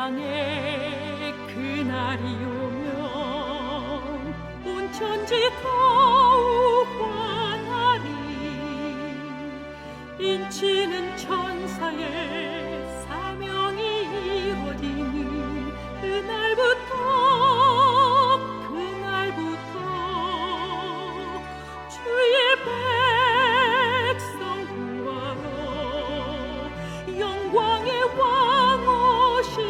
세상에 그날이 오면 온 천지 더욱 환하리. 인치는 천사의 사명이 이루어지는 그날부터 주의 백성 구하러 영광의 왕 오실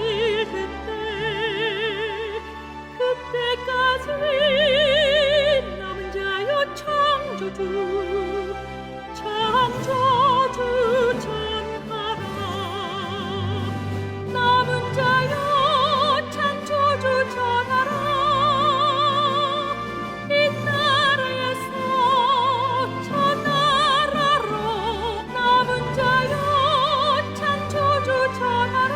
그때까지 남은 자여 창조주 전하라. 남은 자여 창조주 전하라. 이 나라에서 저 나라로 남은 자여 창조주 전하라.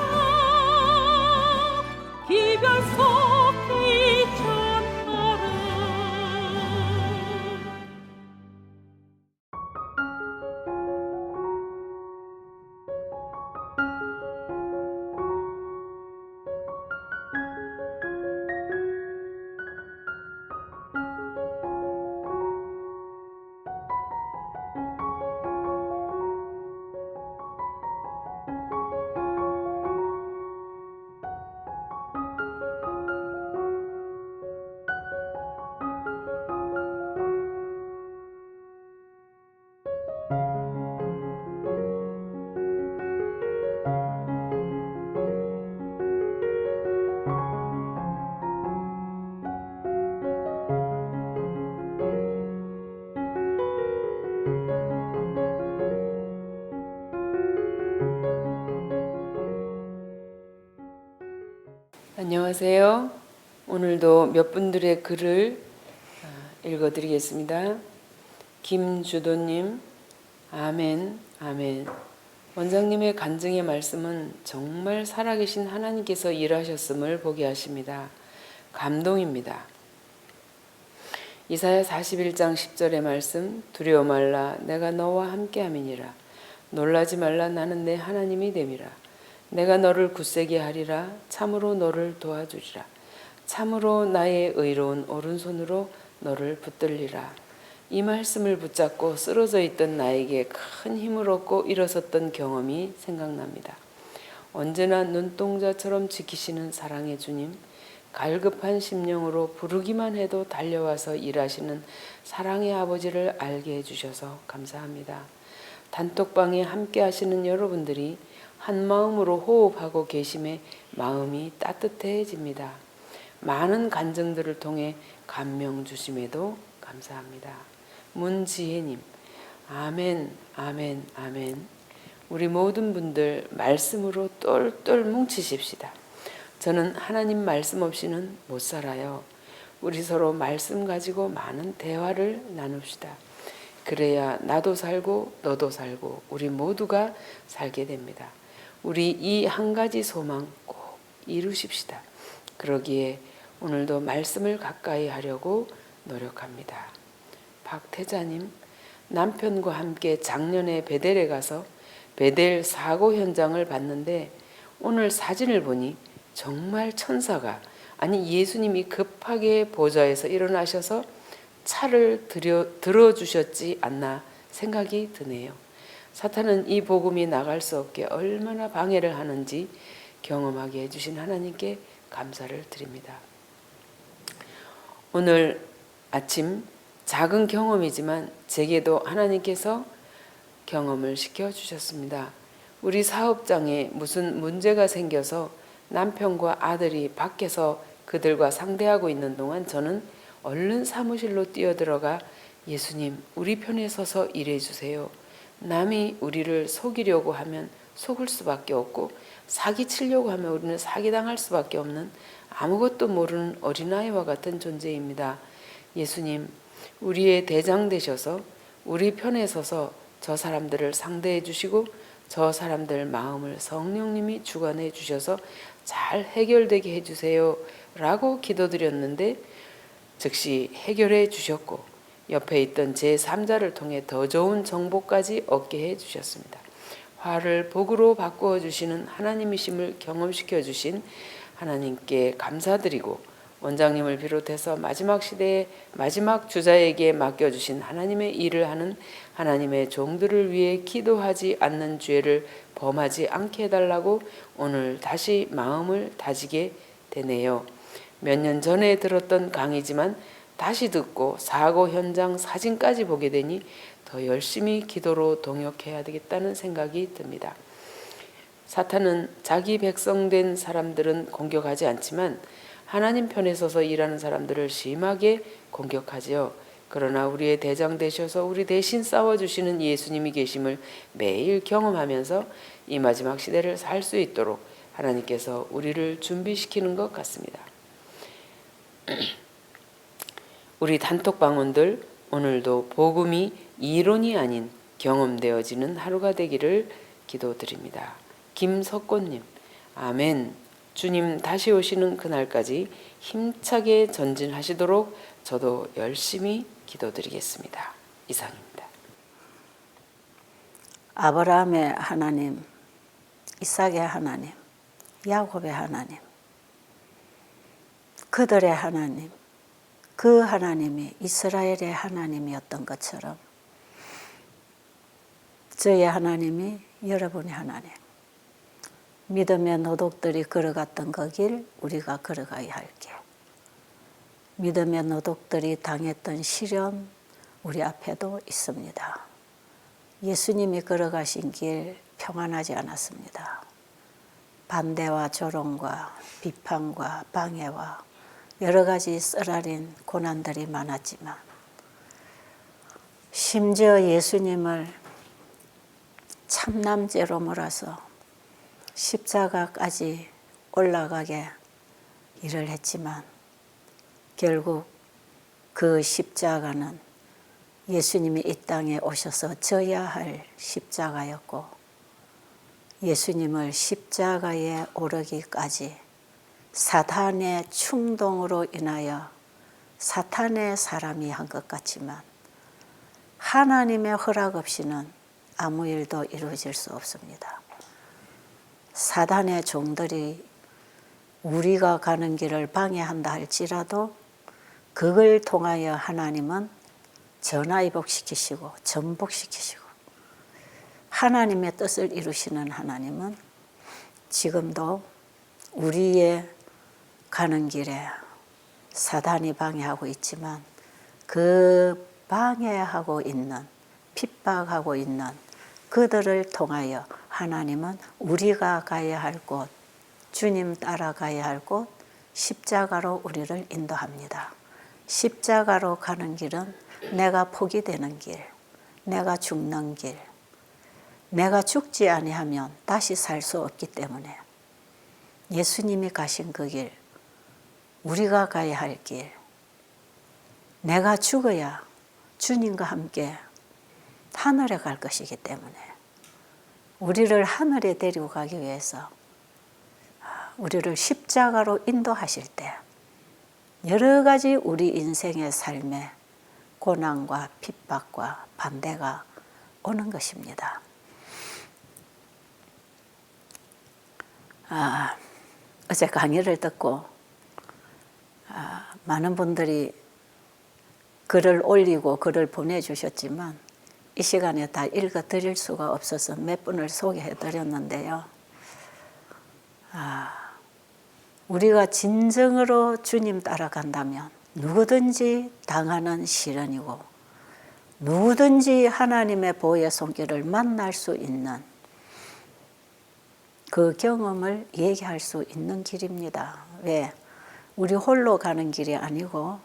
기별 속히 전하라. 안녕하세요. 오늘도 몇 분들의 글을 읽어드리겠습니다. 김주도님, 아멘, 아멘. 원장님의 간증의 말씀은 정말 살아계신 하나님께서 일하셨음을 보게 하십니다. 감동입니다. 이사야 41장 10절의 말씀, 두려워 말라 내가 너와 함께함이니라. 놀라지 말라 나는 내 하나님이 됨이라. 내가 너를 굳세게 하리라. 참으로 너를 도와주리라. 참으로 나의 의로운 오른손으로 너를 붙들리라. 이 말씀을 붙잡고 쓰러져 있던 나에게 큰 힘을 얻고 일어섰던 경험이 생각납니다. 언제나 눈동자처럼 지키시는 사랑의 주님, 갈급한 심령으로 부르기만 해도 달려와서 일하시는 사랑의 아버지를 알게 해주셔서 감사합니다. 단톡방에 함께 하시는 여러분들이 한 마음으로 호흡하고 계심에 마음이 따뜻해집니다. 많은 간증들을 통해 감명 주심에도 감사합니다. 문지혜님, 아멘, 아멘, 아멘. 우리 모든 분들 말씀으로 똘똘 뭉치십시다. 저는 하나님 말씀 없이는 못 살아요. 우리 서로 말씀 가지고 많은 대화를 나눕시다. 그래야 나도 살고 너도 살고 우리 모두가 살게 됩니다. 우리 이 한 가지 소망 꼭 이루십시다. 그러기에 오늘도 말씀을 가까이 하려고 노력합니다. 박태자님, 남편과 함께 작년에 베델에 가서 베델 사고 현장을 봤는데 오늘 사진을 보니 정말 천사가, 아니 예수님이 급하게 보좌에서 일어나셔서 차를 들어주셨지 않나 생각이 드네요. 사탄은 이 복음이 나갈 수 없게 얼마나 방해를 하는지 경험하게 해주신 하나님께 감사를 드립니다. 오늘 아침 작은 경험이지만 제게도 하나님께서 경험을 시켜주셨습니다. 우리 사업장에 무슨 문제가 생겨서 남편과 아들이 밖에서 그들과 상대하고 있는 동안 저는 얼른 사무실로 뛰어들어가 예수님, 우리 편에 서서 일해주세요. 남이 우리를 속이려고 하면 속을 수밖에 없고 사기치려고 하면 우리는 사기당할 수밖에 없는 아무것도 모르는 어린아이와 같은 존재입니다. 예수님, 우리의 대장 되셔서 우리 편에 서서 저 사람들을 상대해 주시고 저 사람들 마음을 성령님이 주관해 주셔서 잘 해결되게 해주세요 라고 기도드렸는데 즉시 해결해 주셨고 옆에 있던 제3자를 통해 더 좋은 정보까지 얻게 해 주셨습니다. 화를 복으로 바꾸어 주시는 하나님이심을 경험시켜 주신 하나님께 감사드리고, 원장님을 비롯해서 마지막 시대의 마지막 주자에게 맡겨주신 하나님의 일을 하는 하나님의 종들을 위해 기도하지 않는 죄를 범하지 않게 해달라고 오늘 다시 마음을 다지게 되네요. 몇 년 전에 들었던 강의지만 다시 듣고 사고 현장 사진까지 보게 되니 더 열심히 기도로 동역해야 되겠다는 생각이 듭니다. 사탄은 자기 백성된 사람들은 공격하지 않지만 하나님 편에 서서 일하는 사람들을 심하게 공격하지요. 그러나 우리의 대장 되셔서 우리 대신 싸워주시는 예수님이 계심을 매일 경험하면서 이 마지막 시대를 살 수 있도록 하나님께서 우리를 준비시키는 것 같습니다. 우리 단톡방원들, 오늘도 복음이 이론이 아닌 경험되어지는 하루가 되기를 기도드립니다. 김석곤님, 아멘. 주님 다시 오시는 그날까지 힘차게 전진하시도록 저도 열심히 기도드리겠습니다. 이상입니다. 아브라함의 하나님, 이삭의 하나님, 야곱의 하나님, 그들의 하나님, 그 하나님이 이스라엘의 하나님이었던 것처럼 저의 하나님이 여러분의 하나님, 믿음의 노독들이 걸어갔던 그 길 우리가 걸어가야 할 길, 믿음의 노독들이 당했던 시련 우리 앞에도 있습니다. 예수님이 걸어가신 길 평안하지 않았습니다. 반대와 조롱과 비판과 방해와 여러 가지 쓰라린 고난들이 많았지만, 심지어 예수님을 참남죄로 몰아서 십자가까지 올라가게 일을 했지만 결국 그 십자가는 예수님이 이 땅에 오셔서 져야 할 십자가였고, 예수님을 십자가에 오르기까지 사탄의 충동으로 인하여 사탄의 사람이 한 것 같지만 하나님의 허락 없이는 아무 일도 이루어질 수 없습니다. 사단의 종들이 우리가 가는 길을 방해한다 할지라도 그걸 통하여 하나님은 전화위복시키시고 전복시키시고, 하나님의 뜻을 이루시는 하나님은 지금도 우리의 가는 길에 사단이 방해하고 있지만 그 방해하고 있는, 핍박하고 있는 그들을 통하여 하나님은 우리가 가야 할 곳, 주님 따라가야 할 곳, 십자가로 우리를 인도합니다. 십자가로 가는 길은 내가 포기되는 길, 내가 죽는 길, 내가 죽지 아니하면 다시 살 수 없기 때문에 예수님이 가신 그 길, 우리가 가야 할 길, 내가 죽어야 주님과 함께 하늘에 갈 것이기 때문에 우리를 하늘에 데리고 가기 위해서 우리를 십자가로 인도하실 때 여러 가지 우리 인생의 삶에 고난과 핍박과 반대가 오는 것입니다. 어제 강의를 듣고 많은 분들이 글을 올리고 글을 보내주셨지만 이 시간에 다 읽어드릴 수가 없어서 몇 분을 소개해드렸는데요. 우리가 진정으로 주님 따라간다면 누구든지 당하는 시련이고 누구든지 하나님의 보호의 손길을 만날 수 있는 그 경험을 얘기할 수 있는 길입니다. 왜? 우리 홀로 가는 길이 아니고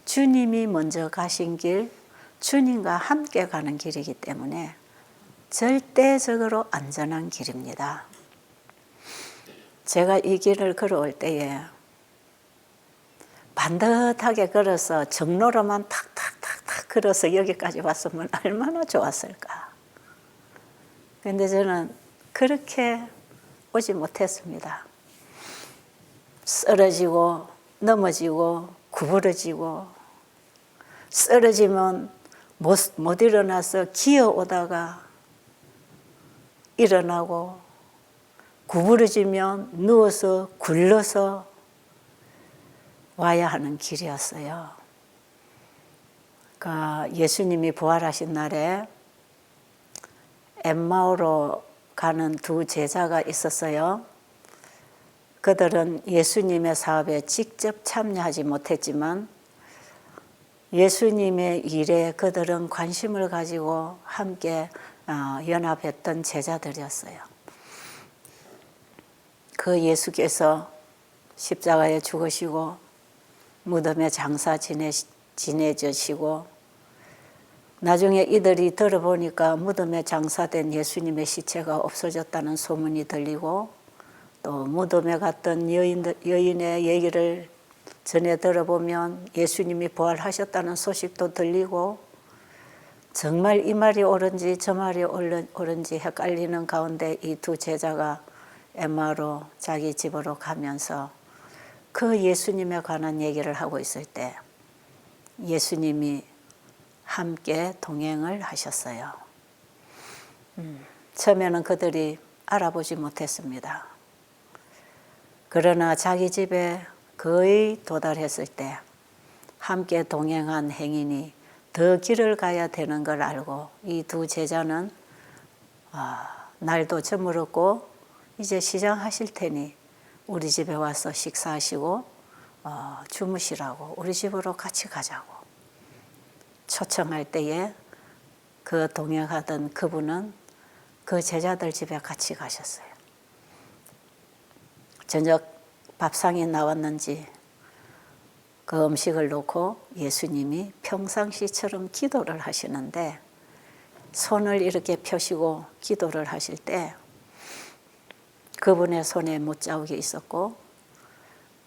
주님이 먼저 가신 길, 주님과 함께 가는 길이기 때문에 절대적으로 안전한 길입니다. 제가 이 길을 걸어올 때에 반듯하게 걸어서 정로로만 탁탁탁탁 걸어서 여기까지 왔으면 얼마나 좋았을까. 그런데 저는 그렇게 오지 못했습니다. 쓰러지고 넘어지고 구부러지고, 쓰러지면 못 일어나서 기어오다가 일어나고 구부러지면 누워서 굴러서 와야 하는 길이었어요. 그러니까 예수님이 부활하신 날에 엠마오로 가는 두 제자가 있었어요. 그들은 예수님의 사업에 직접 참여하지 못했지만 예수님의 일에 그들은 관심을 가지고 함께 연합했던 제자들이었어요. 그 예수께서 십자가에 죽으시고 무덤에 장사 지내주시고 나중에 이들이 들어보니까 무덤에 장사된 예수님의 시체가 없어졌다는 소문이 들리고 또 무덤에 갔던 여인의 얘기를 전에 들어보면 예수님이 부활하셨다는 소식도 들리고 정말 이 말이 옳은지 저 말이 옳은지 헷갈리는 가운데 이 두 제자가 엠마오로 자기 집으로 가면서 그 예수님에 관한 얘기를 하고 있을 때 예수님이 함께 동행을 하셨어요. 처음에는 그들이 알아보지 못했습니다. 그러나 자기 집에 거의 도달했을 때 함께 동행한 행인이 더 길을 가야 되는 걸 알고 이 두 제자는 날도 저물었고 이제 시장하실 테니 우리 집에 와서 식사하시고 주무시라고 우리 집으로 같이 가자고 초청할 때에 그 동행하던 그분은 그 제자들 집에 같이 가셨어요. 저녁 밥상이 나왔는지 그 음식을 놓고 예수님이 평상시처럼 기도를 하시는데 손을 이렇게 펴시고 기도를 하실 때 그분의 손에 못자국이 있었고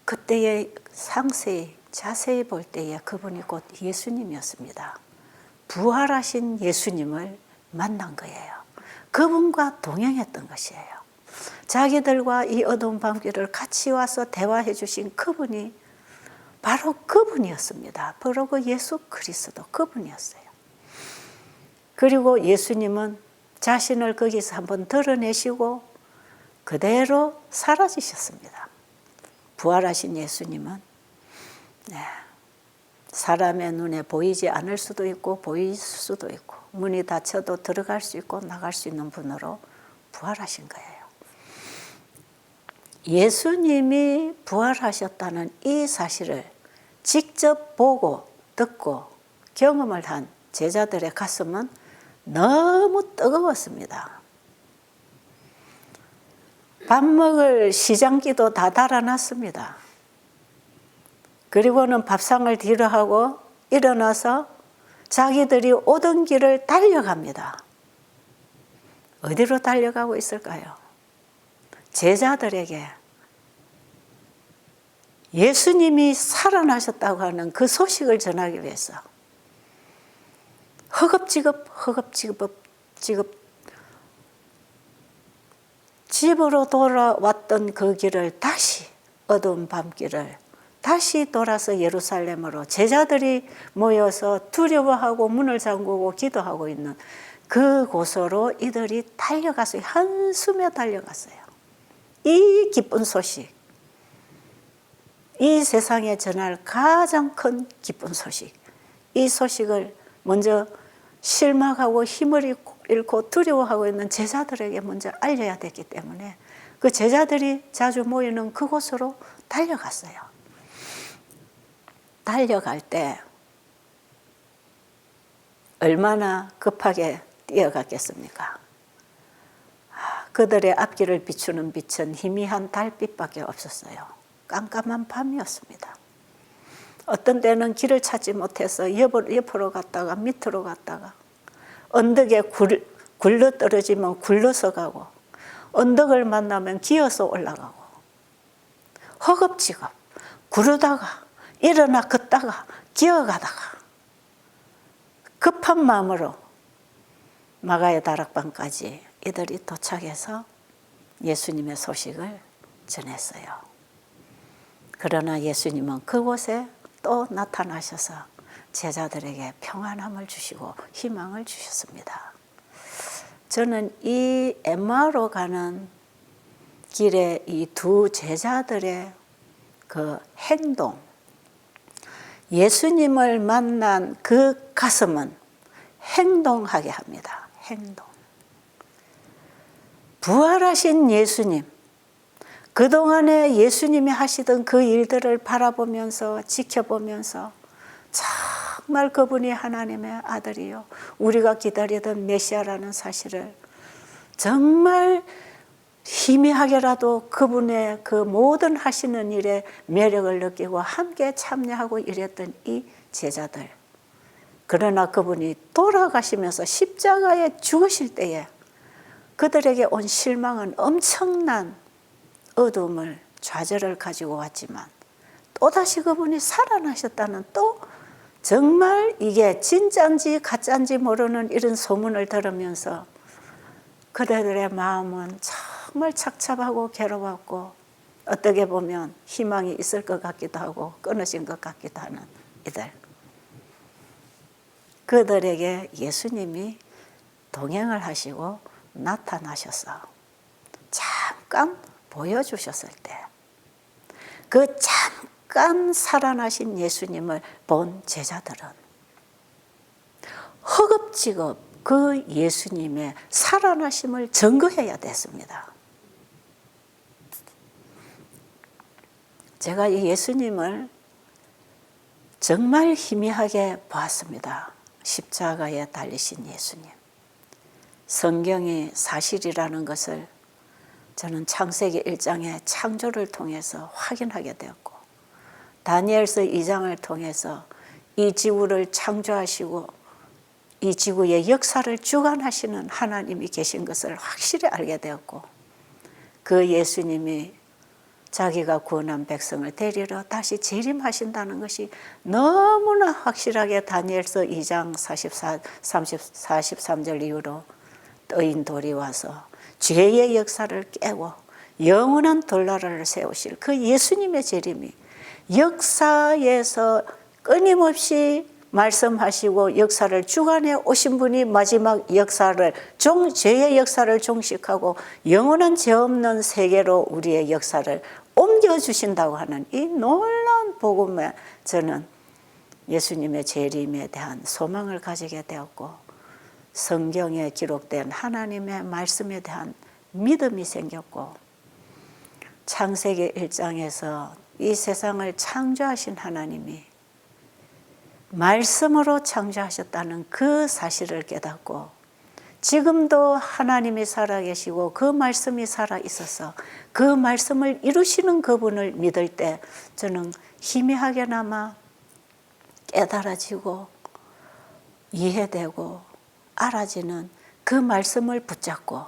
그때에 상세히 자세히 볼 때에 그분이 곧 예수님이었습니다. 부활하신 예수님을 만난 거예요. 그분과 동행했던 것이에요. 자기들과 이 어두운 밤길을 같이 와서 대화해 주신 그분이 바로 그분이었습니다. 바로 그 예수 그리스도 그분이었어요. 그리고 예수님은 자신을 거기서 한번 드러내시고 그대로 사라지셨습니다. 부활하신 예수님은 사람의 눈에 보이지 않을 수도 있고 보일 수도 있고 문이 닫혀도 들어갈 수 있고 나갈 수 있는 분으로 부활하신 거예요. 예수님이 부활하셨다는 이 사실을 직접 보고 듣고 경험을 한 제자들의 가슴은 너무 뜨거웠습니다. 밥 먹을 시장기도 다 달아났습니다. 그리고는 밥상을 뒤로 하고 일어나서 자기들이 오던 길을 달려갑니다. 어디로 달려가고 있을까요? 제자들에게 예수님이 살아나셨다고 하는 그 소식을 전하기 위해서 허겁지겁 집으로 돌아왔던 그 길을 다시 어두운 밤길을 다시 돌아서 예루살렘으로 제자들이 모여서 두려워하고 문을 잠그고 기도하고 있는 그곳으로 이들이 달려갔어요. 한숨에 달려갔어요. 이 기쁜 소식, 이 세상에 전할 가장 큰 기쁜 소식, 이 소식을 먼저 실망하고 힘을 잃고 두려워하고 있는 제자들에게 먼저 알려야 되기 때문에 그 제자들이 자주 모이는 그곳으로 달려갔어요. 달려갈 때 얼마나 급하게 뛰어갔겠습니까? 그들의 앞길을 비추는 빛은 희미한 달빛밖에 없었어요. 깜깜한 밤이었습니다. 어떤 때는 길을 찾지 못해서 옆으로 갔다가 밑으로 갔다가 언덕에 굴러 떨어지면 굴러서 가고 언덕을 만나면 기어서 올라가고 허겁지겁 구르다가 일어나 걷다가 기어가다가 급한 마음으로 마가의 다락방까지 이들이 도착해서 예수님의 소식을 전했어요. 그러나 예수님은 그곳에 또 나타나셔서 제자들에게 평안함을 주시고 희망을 주셨습니다. 저는 이 엠마오로 가는 길에 이 두 제자들의 그 행동, 예수님을 만난 그 가슴은 행동하게 합니다. 행동. 부활하신 예수님, 그동안에 예수님이 하시던 그 일들을 바라보면서 지켜보면서 정말 그분이 하나님의 아들이요, 우리가 기다리던 메시아라는 사실을 정말 희미하게라도 그분의 그 모든 하시는 일에 매력을 느끼고 함께 참여하고 이랬던 이 제자들. 그러나 그분이 돌아가시면서 십자가에 죽으실 때에 그들에게 온 실망은 엄청난 어둠을, 좌절을 가지고 왔지만 또다시 그분이 살아나셨다는, 또 정말 이게 진짜인지 가짜인지 모르는 이런 소문을 들으면서 그들의 마음은 정말 착잡하고 괴로웠고, 어떻게 보면 희망이 있을 것 같기도 하고 끊어진 것 같기도 하는 이들. 그들에게 예수님이 동행을 하시고 나타나셔서 잠깐 보여주셨을 때, 그 잠깐 살아나신 예수님을 본 제자들은 허겁지겁 그 예수님의 살아나심을 증거해야 됐습니다. 제가 이 예수님을 정말 희미하게 보았습니다. 십자가에 달리신 예수님. 성경이 사실이라는 것을 저는 창세기 1장의 창조를 통해서 확인하게 되었고, 다니엘서 2장을 통해서 이 지구를 창조하시고 이 지구의 역사를 주관하시는 하나님이 계신 것을 확실히 알게 되었고, 그 예수님이 자기가 구원한 백성을 데리러 다시 재림하신다는 것이 너무나 확실하게 다니엘서 2장 43절 이후로 떠인 돌이 와서 죄의 역사를 깨고 영원한 돌나라를 세우실 그 예수님의 재림이 역사에서 끊임없이 말씀하시고 역사를 주관해 오신 분이 마지막 역사를, 죄의 역사를 종식하고 영원한 죄 없는 세계로 우리의 역사를 옮겨주신다고 하는 이 놀라운 복음에 저는 예수님의 재림에 대한 소망을 가지게 되었고, 성경에 기록된 하나님의 말씀에 대한 믿음이 생겼고, 창세기 1장에서 이 세상을 창조하신 하나님이 말씀으로 창조하셨다는 그 사실을 깨닫고, 지금도 하나님이 살아계시고 그 말씀이 살아있어서 그 말씀을 이루시는 그분을 믿을 때 저는 희미하게나마 깨달아지고 이해되고 알아지는 그 말씀을 붙잡고,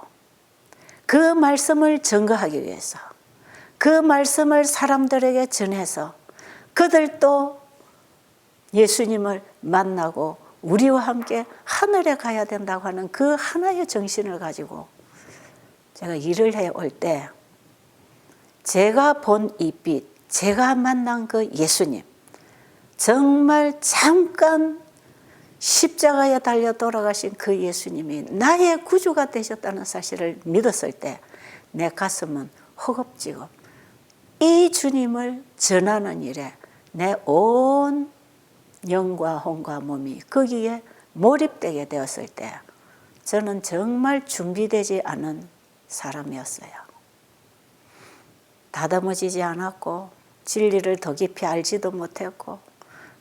그 말씀을 증거하기 위해서, 그 말씀을 사람들에게 전해서 그들도 예수님을 만나고 우리와 함께 하늘에 가야 된다고 하는 그 하나의 정신을 가지고 제가 일을 해올 때, 제가 본 이 빛, 제가 만난 그 예수님, 정말 잠깐 십자가에 달려 돌아가신 그 예수님이 나의 구주가 되셨다는 사실을 믿었을 때 내 가슴은 허겁지겁 이 주님을 전하는 일에 내 온 영과 혼과 몸이 거기에 몰입되게 되었을 때 저는 정말 준비되지 않은 사람이었어요. 다듬어지지 않았고 진리를 더 깊이 알지도 못했고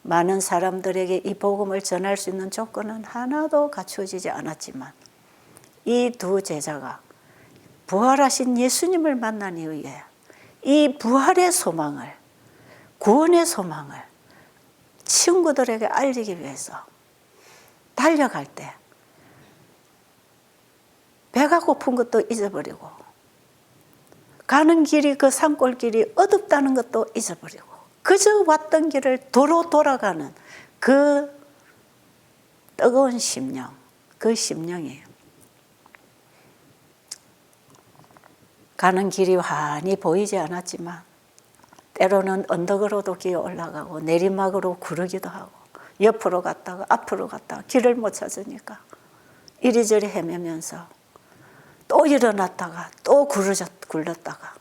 많은 사람들에게 이 복음을 전할 수 있는 조건은 하나도 갖추어지지 않았지만, 이 두 제자가 부활하신 예수님을 만난 이후에 이 부활의 소망을, 구원의 소망을 친구들에게 알리기 위해서 달려갈 때 배가 고픈 것도 잊어버리고, 가는 길이, 그 산골길이 어둡다는 것도 잊어버리고, 그저 왔던 길을 도로 돌아가는 그 뜨거운 심령, 그 심령이 가는 길이 환히 보이지 않았지만 때로는 언덕으로도 기어 올라가고 내리막으로 구르기도 하고 옆으로 갔다가 앞으로 갔다가 길을 못 찾으니까 이리저리 헤매면서 또 일어났다가 또 굴렀다가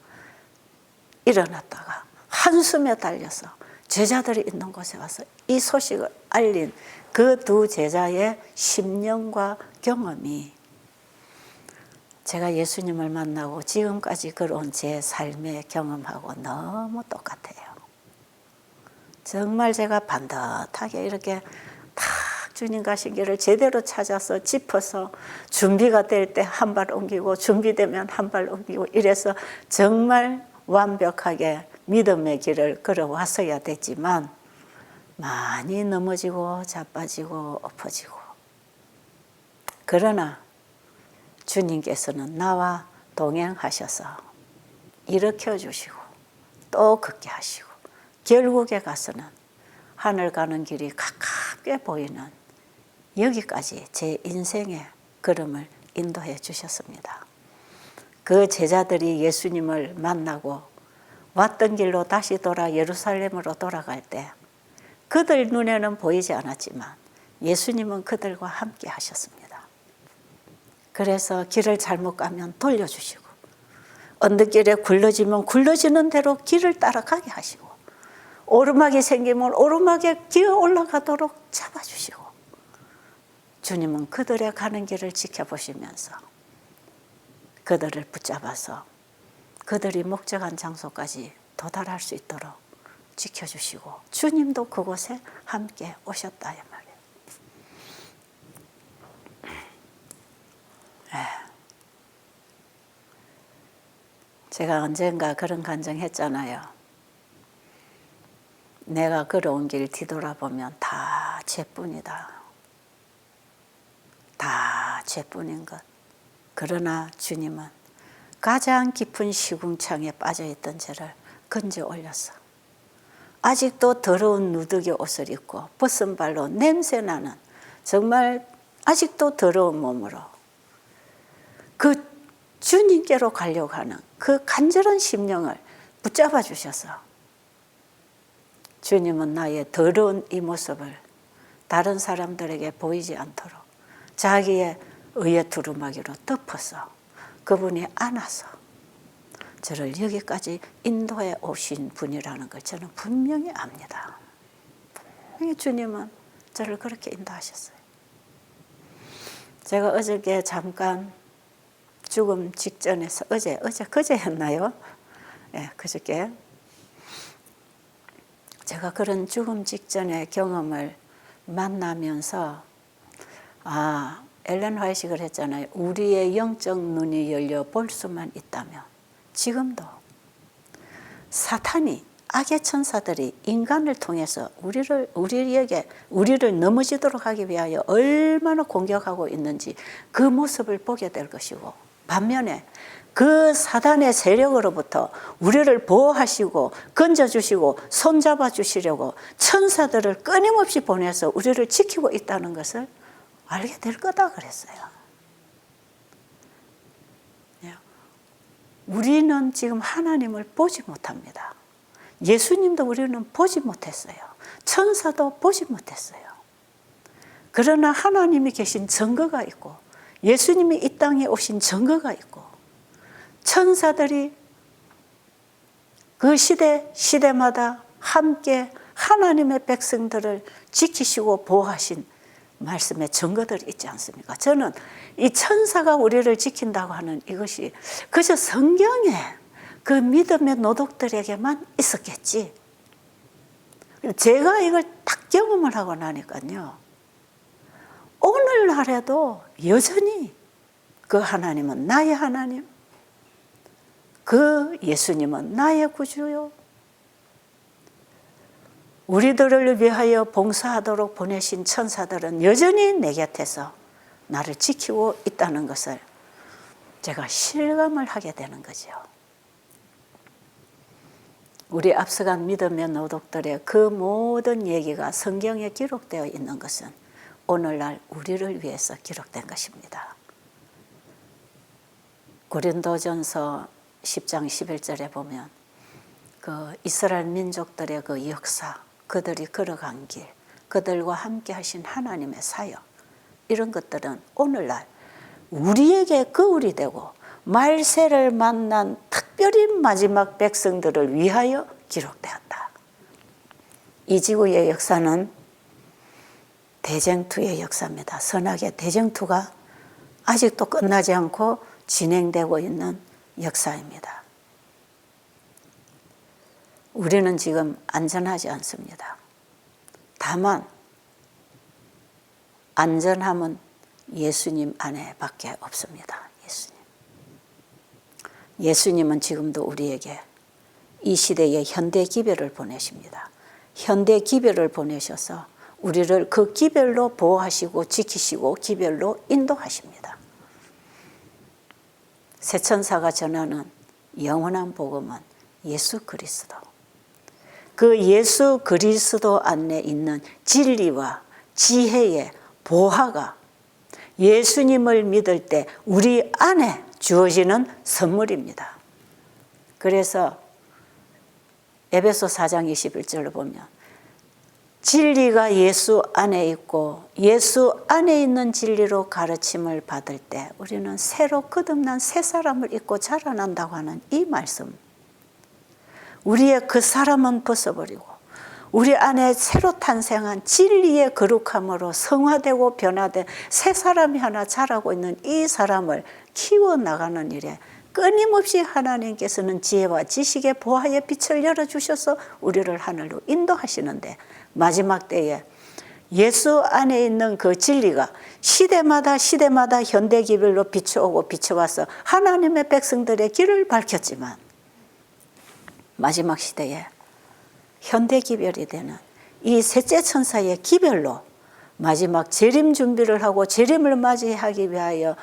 일어났다가 한숨에 달려서 제자들이 있는 곳에 와서 이 소식을 알린 그 두 제자의 심령과 경험이 제가 예수님을 만나고 지금까지 걸어온 제 삶의 경험하고 너무 똑같아요. 정말 제가 반듯하게 이렇게 딱 주님 가신 길을 제대로 찾아서 짚어서 준비가 될 때 한 발 옮기고 준비되면 한 발 옮기고 이래서 정말 완벽하게 믿음의 길을 걸어왔어야 됐지만 많이 넘어지고 자빠지고 엎어지고 그러나 주님께서는 나와 동행하셔서 일으켜 주시고 또 걷게 하시고 결국에 가서는 하늘 가는 길이 가깝게 보이는 여기까지 제 인생의 걸음을 인도해 주셨습니다. 그 제자들이 예수님을 만나고 왔던 길로 다시 돌아 예루살렘으로 돌아갈 때 그들 눈에는 보이지 않았지만 예수님은 그들과 함께 하셨습니다. 그래서 길을 잘못 가면 돌려주시고 언덕길에 굴러지면 굴러지는 대로 길을 따라가게 하시고 오르막이 생기면 오르막에 기어 올라가도록 잡아주시고 주님은 그들의 가는 길을 지켜보시면서 그들을 붙잡아서 그들이 목적한 장소까지 도달할 수 있도록 지켜주시고 주님도 그곳에 함께 오셨다 이 말이에요. 제가 언젠가 그런 간증했잖아요. 내가 걸어온 길 뒤돌아보면 다 죄뿐이다. 다 죄뿐인 것. 그러나 주님은 가장 깊은 시궁창에 빠져있던 죄를 건져 올렸어. 아직도 더러운 누더기 옷을 입고 벗은 발로 냄새나는 정말 아직도 더러운 몸으로 그 주님께로 가려고 하는 그 간절한 심령을 붙잡아 주셔서 주님은 나의 더러운 이 모습을 다른 사람들에게 보이지 않도록 자기의 의의 두루마기로 덮어서 그분이 안아서 저를 여기까지 인도해 오신 분이라는 걸 저는 분명히 압니다. 분명히 주님은 저를 그렇게 인도하셨어요. 제가 어저께 잠깐 죽음 직전에서 그제였나요? 예, 그저께 제가 그런 죽음 직전의 경험을 만나면서 엘렌 화이트가 했잖아요. 우리의 영적 눈이 열려 볼 수만 있다면 지금도 사탄이 악의 천사들이 인간을 통해서 우리를 넘어지도록 하기 위하여 얼마나 공격하고 있는지 그 모습을 보게 될 것이고 반면에 그 사단의 세력으로부터 우리를 보호하시고 건져주시고 손잡아 주시려고 천사들을 끊임없이 보내서 우리를 지키고 있다는 것을 알게 될 거다 그랬어요. 우리는 지금 하나님을 보지 못합니다. 예수님도 우리는 보지 못했어요. 천사도 보지 못했어요. 그러나 하나님이 계신 증거가 있고 예수님이 이 땅에 오신 증거가 있고 천사들이 그 시대마다 함께 하나님의 백성들을 지키시고 보호하신 말씀의 증거들이 있지 않습니까? 저는 이 천사가 우리를 지킨다고 하는 이것이 그저 성경에 그 믿음의 노독들에게만 있었겠지. 제가 이걸 딱 경험을 하고 나니까요. 오늘날에도 여전히 그 하나님은 나의 하나님, 그 예수님은 나의 구주요. 우리들을 위하여 봉사하도록 보내신 천사들은 여전히 내 곁에서 나를 지키고 있다는 것을 제가 실감을 하게 되는 거죠. 우리 앞서간 믿음의 노독들의 그 모든 얘기가 성경에 기록되어 있는 것은 오늘날 우리를 위해서 기록된 것입니다. 고린도전서 10장 11절에 보면 그 이스라엘 민족들의 그 역사, 그들이 걸어간 길, 그들과 함께 하신 하나님의 사역, 이런 것들은 오늘날 우리에게 거울이 되고 말세를 만난 특별히 마지막 백성들을 위하여 기록되었다. 이 지구의 역사는 대쟁투의 역사입니다. 선악의 대쟁투가 아직도 끝나지 않고 진행되고 있는 역사입니다. 우리는 지금 안전하지 않습니다. 다만 안전함은 예수님 안에 밖에 없습니다. 예수님은 지금도 우리에게 이 시대에 현대 기별을 보내십니다. 현대 기별을 보내셔서 우리를 그 기별로 보호하시고 지키시고 기별로 인도하십니다. 새천사가 전하는 영원한 복음은 예수 그리스도. 그 예수 그리스도 안에 있는 진리와 지혜의 보화가 예수님을 믿을 때 우리 안에 주어지는 선물입니다. 그래서 에베소 4장 21절을 보면 진리가 예수 안에 있고 예수 안에 있는 진리로 가르침을 받을 때 우리는 새로 거듭난 새 사람을 입고 자라난다고 하는 이 말씀, 우리의 그 사람은 벗어버리고 우리 안에 새로 탄생한 진리의 거룩함으로 성화되고 변화된 새 사람이 하나 자라고 있는 이 사람을 키워나가는 일에 끊임없이 하나님께서는 지혜와 지식의 보화의 빛을 열어주셔서 우리를 하늘로 인도하시는데, 마지막 때에 예수 안에 있는 그 진리가 시대마다 현대기별로 비춰오고 비춰와서 하나님의 백성들의 길을 밝혔지만, 마지막 시대에 현대기별이 되는 이 셋째 천사의 기별로 마지막 재림 준비를 하고 재림을 맞이하기 위하여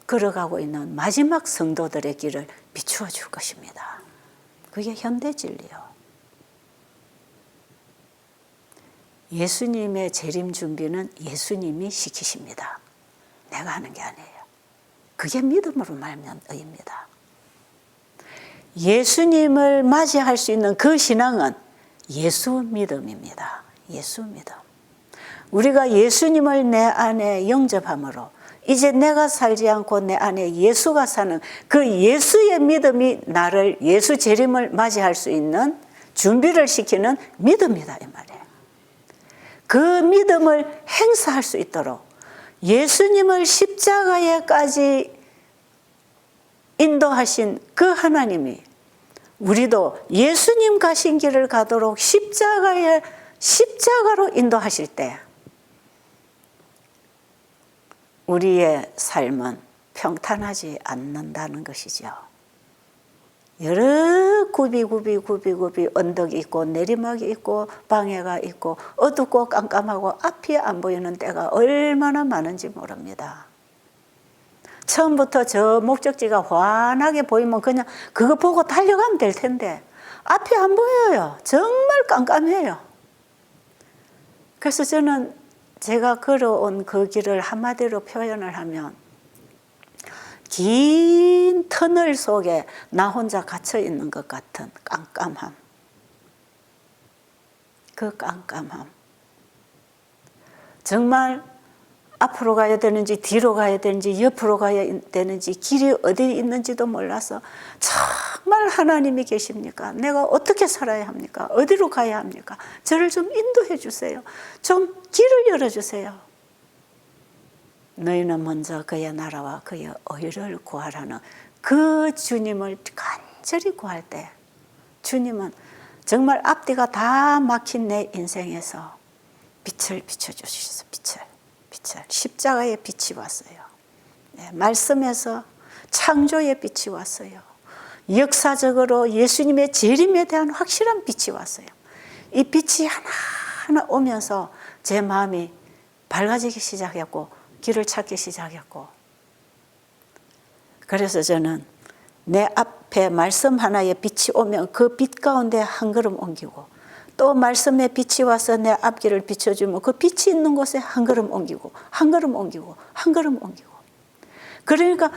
걸어가고 있는 마지막 성도들의 길을 비추어 줄 것입니다. 그게 현대 진리요. 예수님의 재림 준비는 예수님이 시키십니다. 내가 하는 게 아니에요. 그게 믿음으로 말면 의입니다. 예수님을 맞이할 수 있는 그 신앙은 예수 믿음입니다. 예수 믿음. 우리가 예수님을 내 안에 영접함으로 이제 내가 살지 않고 내 안에 예수가 사는 그 예수의 믿음이 나를 예수 재림을 맞이할 수 있는 준비를 시키는 믿음이다, 이 말이에요. 그 믿음을 행사할 수 있도록 예수님을 십자가에까지 인도하신 그 하나님이 우리도 예수님 가신 길을 가도록 십자가로 인도하실 때 우리의 삶은 평탄하지 않는다는 것이죠. 여러 굽이 언덕이 있고 내리막이 있고 방해가 있고 어둡고 깜깜하고 앞이 안 보이는 때가 얼마나 많은지 모릅니다. 처음부터 저 목적지가 환하게 보이면 그냥 그거 보고 달려가면 될 텐데 앞이 안 보여요. 정말 깜깜해요. 그래서 저는 제가 걸어온 그 길을 한마디로 표현을 하면 긴 터널 속에 나 혼자 갇혀 있는 것 같은 깜깜함. 그 깜깜함. 정말 앞으로 가야 되는지 뒤로 가야 되는지 옆으로 가야 되는지 길이 어디 있는지도 몰라서 정말 하나님이 계십니까? 내가 어떻게 살아야 합니까? 어디로 가야 합니까? 저를 좀 인도해 주세요. 좀 길을 열어주세요. 너희는 먼저 그의 나라와 그의 의를 구하라는 그 주님을 간절히 구할 때 주님은 정말 앞뒤가 다 막힌 내 인생에서 빛을 비춰주시소. 빛을. 십자가의 빛이 왔어요. 네, 말씀에서 창조의 빛이 왔어요. 역사적으로 예수님의 재림에 대한 확실한 빛이 왔어요. 이 빛이 하나하나 오면서 제 마음이 밝아지기 시작했고 길을 찾기 시작했고, 그래서 저는 내 앞에 말씀 하나의 빛이 오면 그 빛 가운데 한 걸음 옮기고 또 말씀의 빛이 와서 내 앞길을 비춰주면 그 빛이 있는 곳에 한 걸음 옮기고 한 걸음 옮기고 한 걸음 옮기고, 그러니까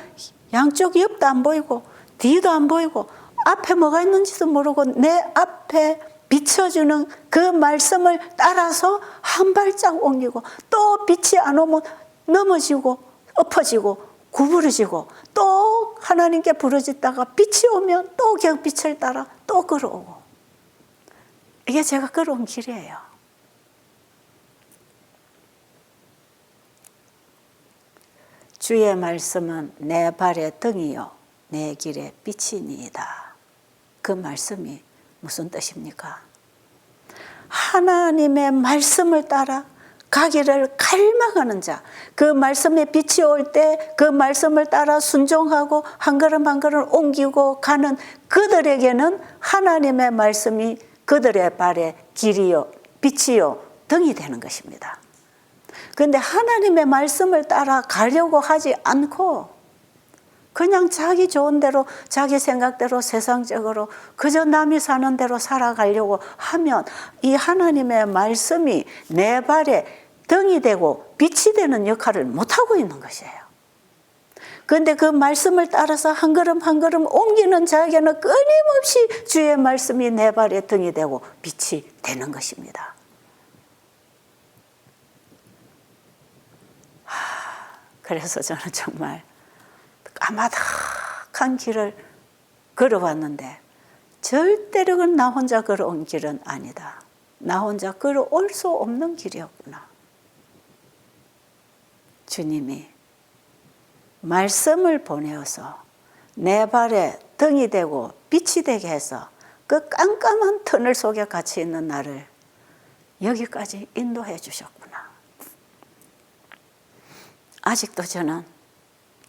양쪽 옆도 안 보이고 뒤도 안 보이고 앞에 뭐가 있는지도 모르고 내 앞에 비춰주는 그 말씀을 따라서 한 발짝 옮기고 또 빛이 안 오면 넘어지고 엎어지고 구부러지고 또 하나님께 부르짖다가 빛이 오면 또 그 빛을 따라 또 걸어오고, 이게 제가 걸어온 길이에요. 주의 말씀은 내 발의 등이요 내 길의 빛이니이다. 그 말씀이 무슨 뜻입니까? 하나님의 말씀을 따라 가기를 갈망하는 자, 그 말씀에 빛이 올 때 그 말씀을 따라 순종하고 한 걸음 한 걸음 옮기고 가는 그들에게는 하나님의 말씀이 그들의 발의 길이요 빛이요 등이 되는 것입니다. 그런데 하나님의 말씀을 따라 가려고 하지 않고 그냥 자기 좋은 대로 자기 생각대로 세상적으로 그저 남이 사는 대로 살아가려고 하면 이 하나님의 말씀이 내 발에 등이 되고 빛이 되는 역할을 못하고 있는 것이에요. 그런데 그 말씀을 따라서 한 걸음 한 걸음 옮기는 자에게는 끊임없이 주의 말씀이 내 발에 등이 되고 빛이 되는 것입니다. 그래서 저는 정말 까마득한 길을 걸어왔는데 절대로 나 혼자 걸어온 길은 아니다. 나 혼자 걸어올 수 없는 길이었구나. 주님이 말씀을 보내어서 내 발에 등이 되고 빛이 되게 해서 그 깜깜한 터널 속에 갇혀 있는 나를 여기까지 인도해 주셨구나. 아직도 저는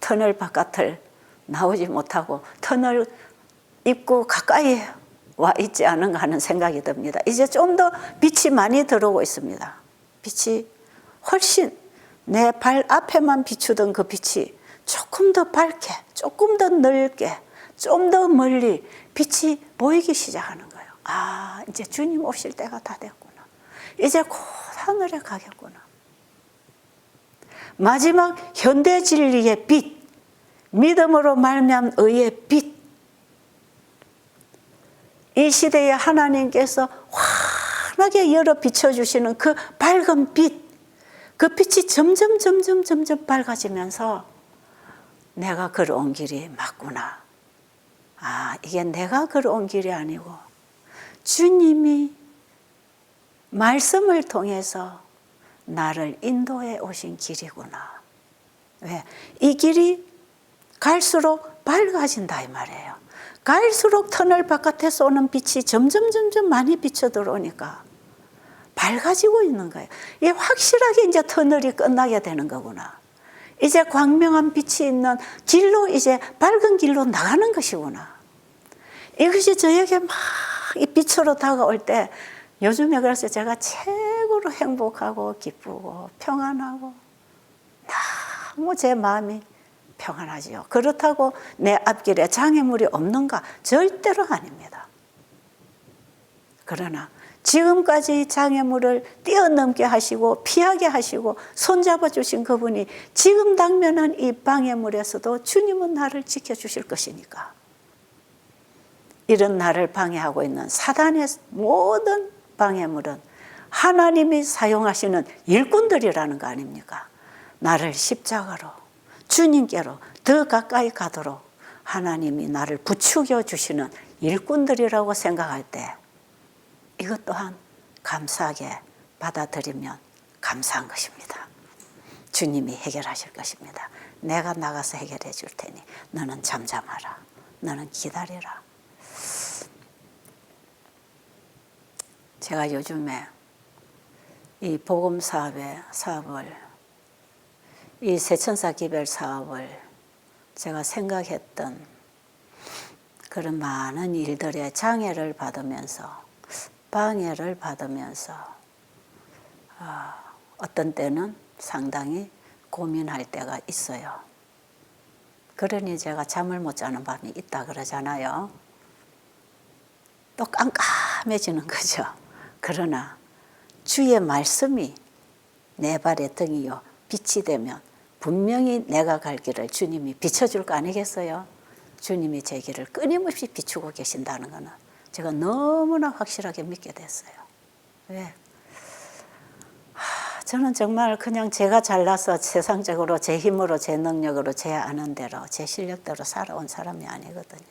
터널 바깥을 나오지 못하고 터널 입구 가까이 와 있지 않은가 하는 생각이 듭니다. 이제 좀 더 빛이 많이 들어오고 있습니다. 빛이 훨씬 내 발 앞에만 비추던 그 빛이 조금 더 밝게, 조금 더 넓게, 좀 더 멀리 빛이 보이기 시작하는 거예요. 아, 이제 주님 오실 때가 다 됐구나. 이제 곧 하늘에 가겠구나. 마지막 현대 진리의 빛, 믿음으로 말미암은 의의 빛, 이 시대에 하나님께서 환하게 열어 비춰주시는 그 밝은 빛, 그 빛이 점점 밝아지면서 내가 걸어온 길이 맞구나. 아, 이게 내가 걸어온 길이 아니고 주님이 말씀을 통해서 나를 인도해 오신 길이구나. 왜? 이 길이 갈수록 밝아진다 이 말이에요. 갈수록 터널 바깥에서 오는 빛이 점점 많이 비쳐 들어오니까 밝아지고 있는 거예요. 이게 확실하게 이제 터널이 끝나게 되는 거구나. 이제 광명한 빛이 있는 길로 이제 밝은 길로 나가는 것이구나. 이것이 저에게 막 이 빛으로 다가올 때 요즘에 그래서 제가 최고로 행복하고 기쁘고 평안하고 너무 제 마음이 평안하지요. 그렇다고 내 앞길에 장애물이 없는가? 절대로 아닙니다. 그러나 지금까지 장애물을 뛰어넘게 하시고 피하게 하시고 손잡아 주신 그분이 지금 당면한 이 방해물에서도 주님은 나를 지켜주실 것이니까 이런 나를 방해하고 있는 사단의 모든 방해물은 하나님이 사용하시는 일꾼들이라는 거 아닙니까? 나를 십자가로 주님께로 더 가까이 가도록 하나님이 나를 부추겨 주시는 일꾼들이라고 생각할 때 이것 또한 감사하게 받아들이면 감사한 것입니다. 주님이 해결하실 것입니다. 내가 나가서 해결해 줄 테니 너는 잠잠하라. 너는 기다리라. 제가 요즘에 이 복음 사업을 이 세천사 기별 사업을 제가 생각했던 그런 많은 일들의 장애를 받으면서 방해를 받으면서 어떤 때는 상당히 고민할 때가 있어요. 그러니 제가 잠을 못 자는 밤이 있다 그러잖아요. 또 깜깜해지는 거죠. 그러나 주의 말씀이 내 발의 등이요 빛이 되면 분명히 내가 갈 길을 주님이 비춰줄 거 아니겠어요? 주님이 제 길을 끊임없이 비추고 계신다는 것은 제가 너무나 확실하게 믿게 됐어요. 왜? 저는 정말 그냥 제가 잘나서 세상적으로 제 힘으로 제 능력으로 제 아는 대로 제 실력대로 살아온 사람이 아니거든요.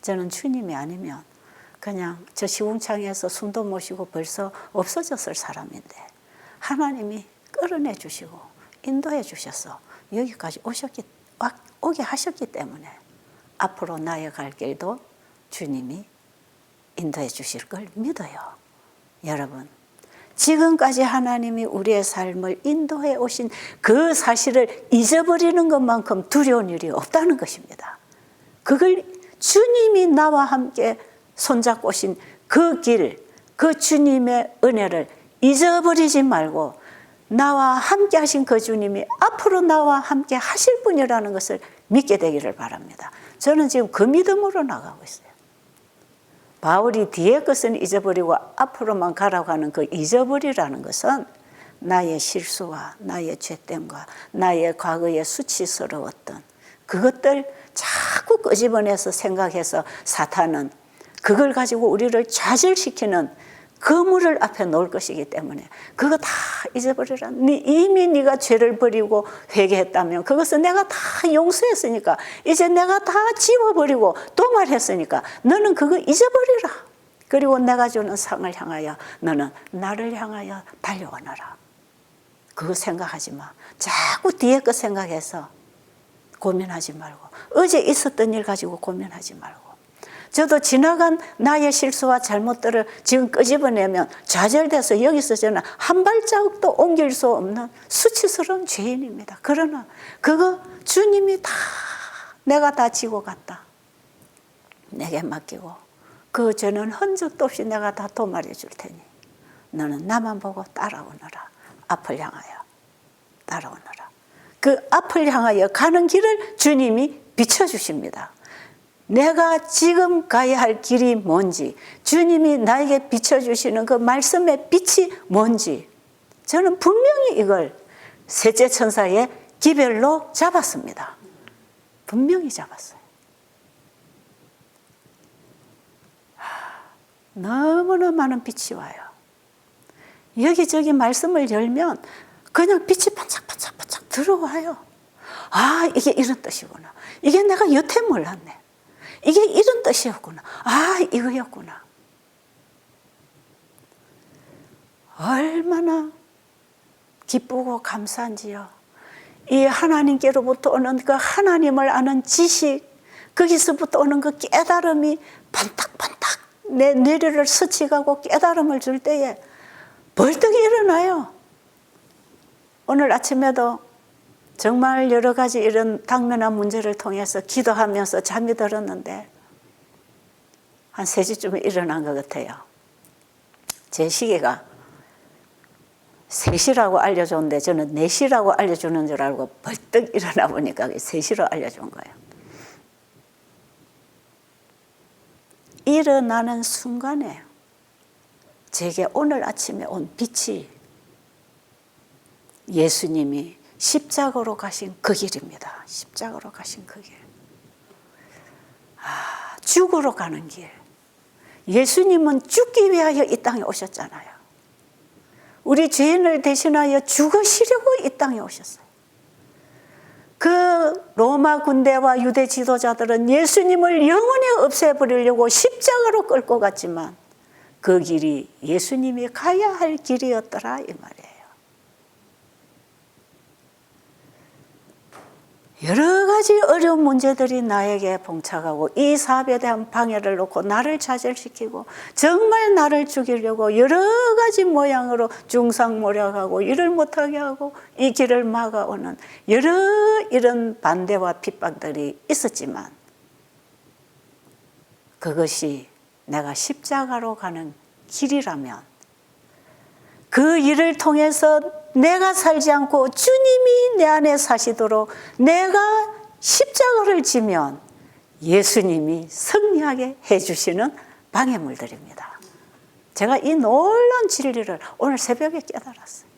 저는 주님이 아니면 그냥 저 시궁창에서 숨도 못 쉬고 벌써 없어졌을 사람인데 하나님이 끌어내 주시고 인도해 주셔서 여기까지 오게 하셨기 때문에 앞으로 나아갈 길도 주님이 인도해 주실 걸 믿어요. 여러분, 지금까지 하나님이 우리의 삶을 인도해 오신 그 사실을 잊어버리는 것만큼 두려운 일이 없다는 것입니다. 그걸 주님이 나와 함께 손잡고 오신 그 길, 그 주님의 은혜를 잊어버리지 말고 나와 함께 하신 그 주님이 앞으로 나와 함께 하실 분이라는 것을 믿게 되기를 바랍니다. 저는 지금 그 믿음으로 나가고 있어요. 바울이 뒤에 것은 잊어버리고 앞으로만 가라고 하는 그 잊어버리라는 것은 나의 실수와 나의 죄됨과 나의 과거의 수치스러웠던 그것들 자꾸 끄집어내서 생각해서 사탄은 그걸 가지고 우리를 좌절시키는 그물을 앞에 놓을 것이기 때문에 그거 다 잊어버리라. 이미 네가 죄를 버리고 회개했다면 그것은 내가 다 용서했으니까 이제 내가 다 지워버리고 도말했으니까 너는 그거 잊어버리라. 그리고 내가 주는 상을 향하여 너는 나를 향하여 달려오너라. 그거 생각하지 마. 자꾸 뒤에 거 생각해서 고민하지 말고 어제 있었던 일 가지고 고민하지 말고 저도 지나간 나의 실수와 잘못들을 지금 끄집어내면 좌절돼서 여기서 저는 한 발자국도 옮길 수 없는 수치스러운 죄인입니다. 그러나 그거 주님이 다 내가 다 지고 갔다. 내게 맡기고 그 죄는 흔적도 없이 내가 다 도말해 줄 테니 너는 나만 보고 따라오너라. 앞을 향하여 따라오너라. 그 앞을 향하여 가는 길을 주님이 비춰주십니다. 내가 지금 가야 할 길이 뭔지 주님이 나에게 비춰주시는 그 말씀의 빛이 뭔지 저는 분명히 이걸 셋째 천사의 기별로 잡았습니다. 분명히 잡았어요. 너무나 많은 빛이 와요. 여기저기 말씀을 열면 그냥 빛이 반짝반짝반짝 들어와요. 아, 이게 이런 뜻이구나. 이게 내가 여태 몰랐네. 이게 이런 뜻이었구나. 아, 이거였구나. 얼마나 기쁘고 감사한지요. 이 하나님께로부터 오는 그 하나님을 아는 지식, 거기서부터 오는 그 깨달음이 반딱반딱 내 뇌리를 스치가고 깨달음을 줄 때에 벌떡 일어나요. 오늘 아침에도 정말 여러 가지 이런 당면한 문제를 통해서 기도하면서 잠이 들었는데 한 3시쯤에 일어난 것 같아요. 제 시계가 3시라고 알려줬는데 저는 4시라고 알려주는 줄 알고 벌떡 일어나 보니까 3시로 알려준 거예요. 일어나는 순간에 제게 오늘 아침에 온 빛이 예수님이 십자가로 가신 그 길입니다. 십자가로 가신 그 길. 아, 죽으러 가는 길. 예수님은 죽기 위하여 이 땅에 오셨잖아요. 우리 죄인을 대신하여 죽으시려고 이 땅에 오셨어요. 그 로마 군대와 유대 지도자들은 예수님을 영원히 없애버리려고 십자가로 끌고 갔지만 그 길이 예수님이 가야 할 길이었더라 이 말이에요. 여러 가지 어려운 문제들이 나에게 봉착하고 이 사업에 대한 방해를 놓고 나를 좌절시키고 정말 나를 죽이려고 여러 가지 모양으로 중상모략하고 일을 못하게 하고 이 길을 막아오는 여러 이런 반대와 핍박들이 있었지만 그것이 내가 십자가로 가는 길이라면 그 일을 통해서 내가 살지 않고 주님이 내 안에 사시도록 내가 십자가를 지면 예수님이 승리하게 해주시는 방해물들입니다. 제가 이 놀라운 진리를 오늘 새벽에 깨달았어요.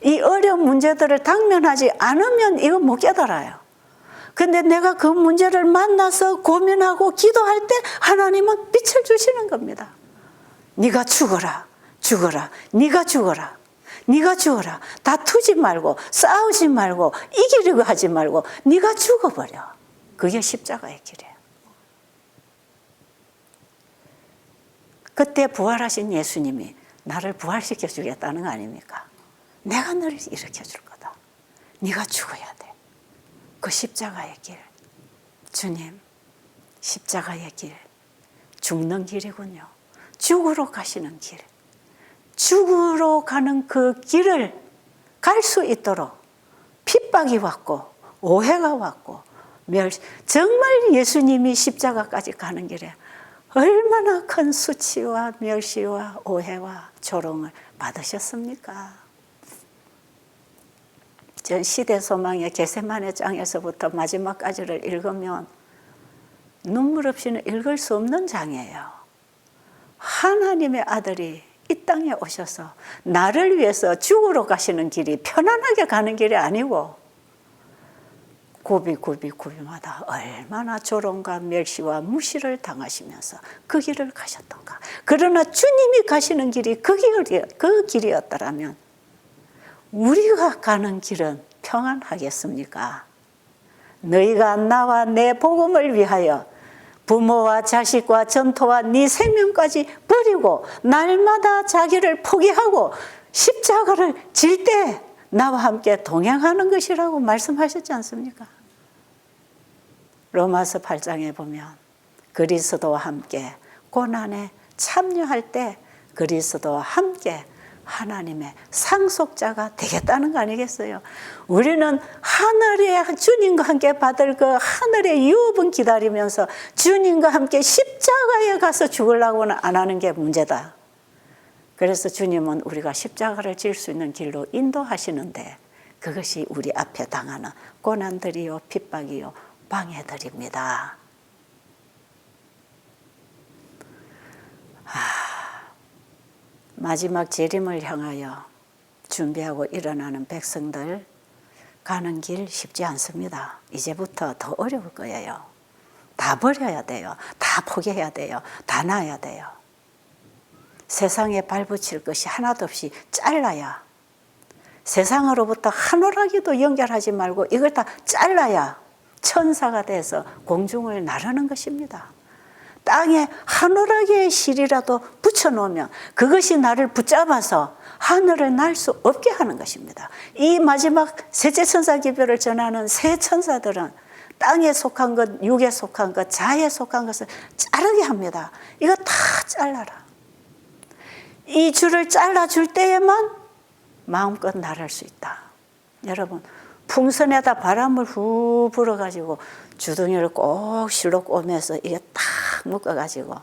이 어려운 문제들을 당면하지 않으면 이거 못 깨달아요. 근데 내가 그 문제를 만나서 고민하고 기도할 때 하나님은 빛을 주시는 겁니다. 네가 죽어라. 죽어라. 네가 죽어라. 네가 죽어라. 다투지 말고 싸우지 말고 이기려고 하지 말고 네가 죽어버려. 그게 십자가의 길이에요. 그때 부활하신 예수님이 나를 부활시켜 주겠다는 거 아닙니까? 내가 너를 일으켜 줄 거다. 네가 죽어야 돼. 그 십자가의 길. 주님, 십자가의 길. 죽는 길이군요. 죽으러 가시는 길. 죽으러 가는 그 길을 갈 수 있도록 핍박이 왔고 오해가 왔고 정말 예수님이 십자가까지 가는 길에 얼마나 큰 수치와 멸시와 오해와 조롱을 받으셨습니까? 전 시대소망의 겟세마네 장에서부터 마지막까지를 읽으면 눈물 없이는 읽을 수 없는 장이에요. 하나님의 아들이 이 땅에 오셔서 나를 위해서 죽으러 가시는 길이 편안하게 가는 길이 아니고 고비마다 얼마나 조롱과 멸시와 무시를 당하시면서 그 길을 가셨던가. 그러나 주님이 가시는 길이 그 길이었더라면 우리가 가는 길은 평안하겠습니까? 너희가 나와 내 복음을 위하여 부모와 자식과 전토와 네 생명까지 버리고 날마다 자기를 포기하고 십자가를 질 때 나와 함께 동행하는 것이라고 말씀하셨지 않습니까? 로마서 8장에 보면 그리스도와 함께 고난에 참여할 때 그리스도와 함께 하나님의 상속자가 되겠다는 거 아니겠어요? 우리는 하늘의 주님과 함께 받을 그 하늘의 유업은 기다리면서 주님과 함께 십자가에 가서 죽으려고는 안 하는 게 문제다. 그래서 주님은 우리가 십자가를 질 수 있는 길로 인도하시는데 그것이 우리 앞에 당하는 고난들이요 핍박이요 방해들입니다. 마지막 재림을 향하여 준비하고 일어나는 백성들 가는 길 쉽지 않습니다. 이제부터 더 어려울 거예요. 다 버려야 돼요. 다 포기해야 돼요. 다 놔야 돼요. 세상에 발붙일 것이 하나도 없이 잘라야, 세상으로부터 한 오라기도 연결하지 말고 이걸 다 잘라야 천사가 돼서 공중을 나르는 것입니다. 땅에 한 오라기의 실이라도 붙여놓으면 그것이 나를 붙잡아서 하늘을 날 수 없게 하는 것입니다. 이 마지막 셋째 천사 기별을 전하는 세 천사들은 땅에 속한 것, 육에 속한 것, 자에 속한 것을 자르게 합니다. 이거 다 잘라라. 이 줄을 잘라줄 때에만 마음껏 날을 수 있다. 여러분, 풍선에다 바람을 후 불어가지고 주둥이를 꼭 실로 꼬매서 이게 딱 묶어가지고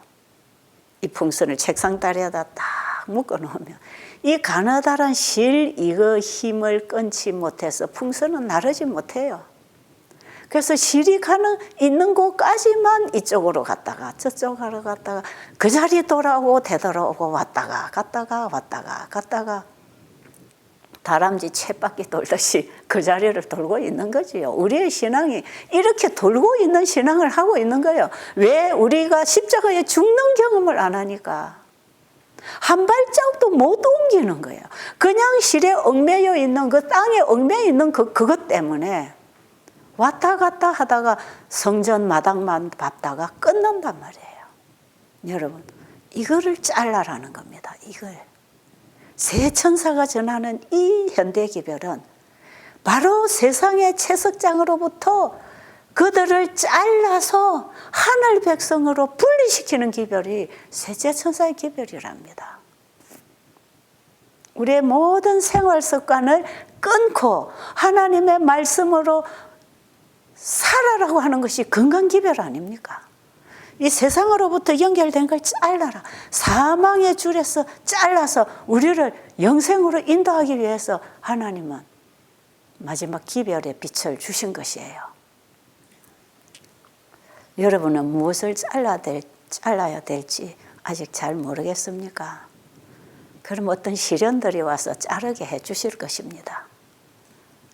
이 풍선을 책상다리에다 딱 묶어놓으면 이 가느다란 실 이거 힘을 끊지 못해서 풍선은 나르지 못해요. 그래서 실이 있는 곳까지만 이쪽으로 갔다가 저쪽으로 갔다가 그 자리 돌아오고 되돌아오고 왔다가 갔다가 다람쥐 쳇바퀴 돌듯이 그 자리를 돌고 있는 거지요. 우리의 신앙이 이렇게 돌고 있는 신앙을 하고 있는 거예요. 왜 우리가 십자가에 죽는 경험을 안 하니까 한 발자국도 못 옮기는 거예요. 그냥 실에 얽매여 있는 그 땅에 얽매여 있는 그것 때문에 왔다 갔다 하다가 성전 마당만 밟다가 끝난단 말이에요. 여러분, 이거를 잘라라는 겁니다. 이걸. 세 천사가 전하는 이 현대기별은 바로 세상의 채석장으로부터 그들을 잘라서 하늘 백성으로 분리시키는 기별이 셋째 천사의 기별이랍니다. 우리의 모든 생활 습관을 끊고 하나님의 말씀으로 살아라고 하는 것이 건강 기별 아닙니까? 이 세상으로부터 연결된 걸 잘라라. 사망의 줄에서 잘라서 우리를 영생으로 인도하기 위해서 하나님은 마지막 기별의 빛을 주신 것이에요. 여러분은 무엇을 잘라야 될지 아직 잘 모르겠습니까? 그럼 어떤 시련들이 와서 자르게 해 주실 것입니다.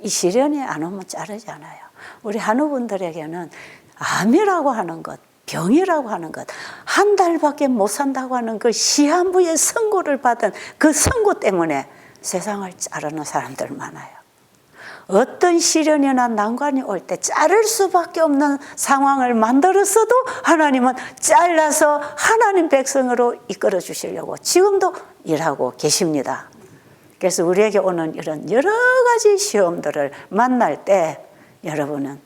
이 시련이 안 오면 자르지 않아요. 우리 한우분들에게는 암이라고 하는 것, 병이라고 하는 것, 한 달밖에 못 산다고 하는 그 시한부의 선고를 받은 그 선고 때문에 세상을 자르는 사람들 많아요. 어떤 시련이나 난관이 올 때 자를 수밖에 없는 상황을 만들었어도 하나님은 잘라서 하나님 백성으로 이끌어 주시려고 지금도 일하고 계십니다. 그래서 우리에게 오는 이런 여러 가지 시험들을 만날 때 여러분은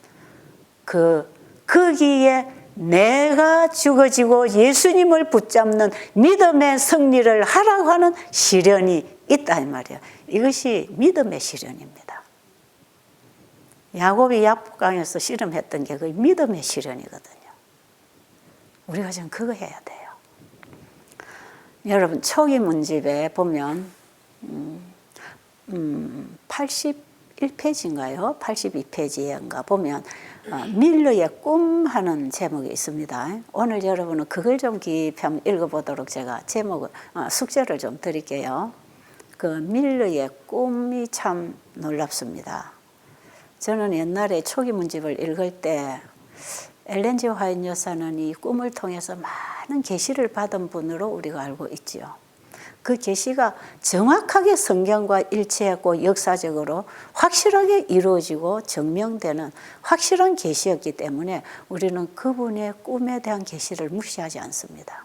거기에 내가 죽어지고 예수님을 붙잡는 믿음의 승리를 하라고 하는 시련이 있다 이 말이에요. 이것이 믿음의 시련입니다. 야곱이 야복강에서 씨름했던 게 그 믿음의 시련이거든요. 우리가 지금 그거 해야 돼요. 여러분 초기 문집에 보면 81페이지인가요? 82페이지인가 보면 밀러의 꿈 하는 제목이 있습니다. 오늘 여러분은 그걸 좀 깊이 한번 읽어보도록 제가 제목을 숙제를 좀 드릴게요. 그 밀러의 꿈이 참 놀랍습니다. 저는 옛날에 초기 문집을 읽을 때 엘렌 G 화이트 여사는 이 꿈을 통해서 많은 계시를 받은 분으로 우리가 알고 있지요. 그 계시가 정확하게 성경과 일치했고 역사적으로 확실하게 이루어지고 증명되는 확실한 계시였기 때문에 우리는 그분의 꿈에 대한 계시를 무시하지 않습니다.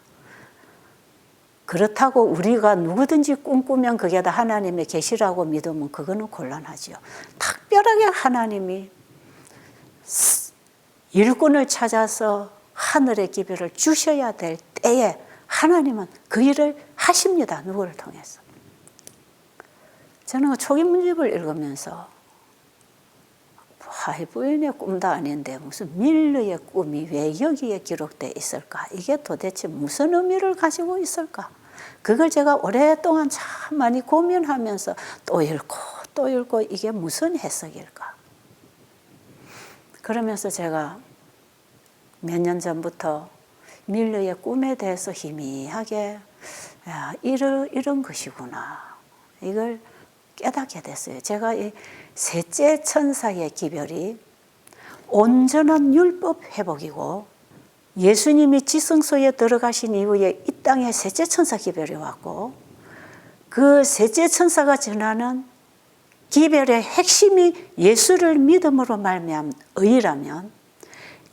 그렇다고 우리가 누구든지 꿈꾸면 그게 다 하나님의 계시라고 믿으면 그거는 곤란하죠. 특별하게 하나님이 일꾼을 찾아서 하늘의 기별을 주셔야 될 때에 하나님은 그 일을 하십니다. 누구를 통해서. 저는 초기 문집을 읽으면서 부인의 꿈도 아닌데 무슨 밀러의 꿈이 왜 여기에 기록되어 있을까? 이게 도대체 무슨 의미를 가지고 있을까? 그걸 제가 오랫동안 참 많이 고민하면서 또 읽고 이게 무슨 해석일까? 그러면서 제가 몇 년 전부터 밀러의 꿈에 대해서 희미하게 이런 것이구나. 이걸 깨닫게 됐어요. 제가 이 셋째 천사의 기별이 온전한 율법 회복이고 예수님이 지성소에 들어가신 이후에 이 땅에 셋째 천사 기별이 왔고 그 셋째 천사가 전하는 기별의 핵심이 예수를 믿음으로 말미암은 의라면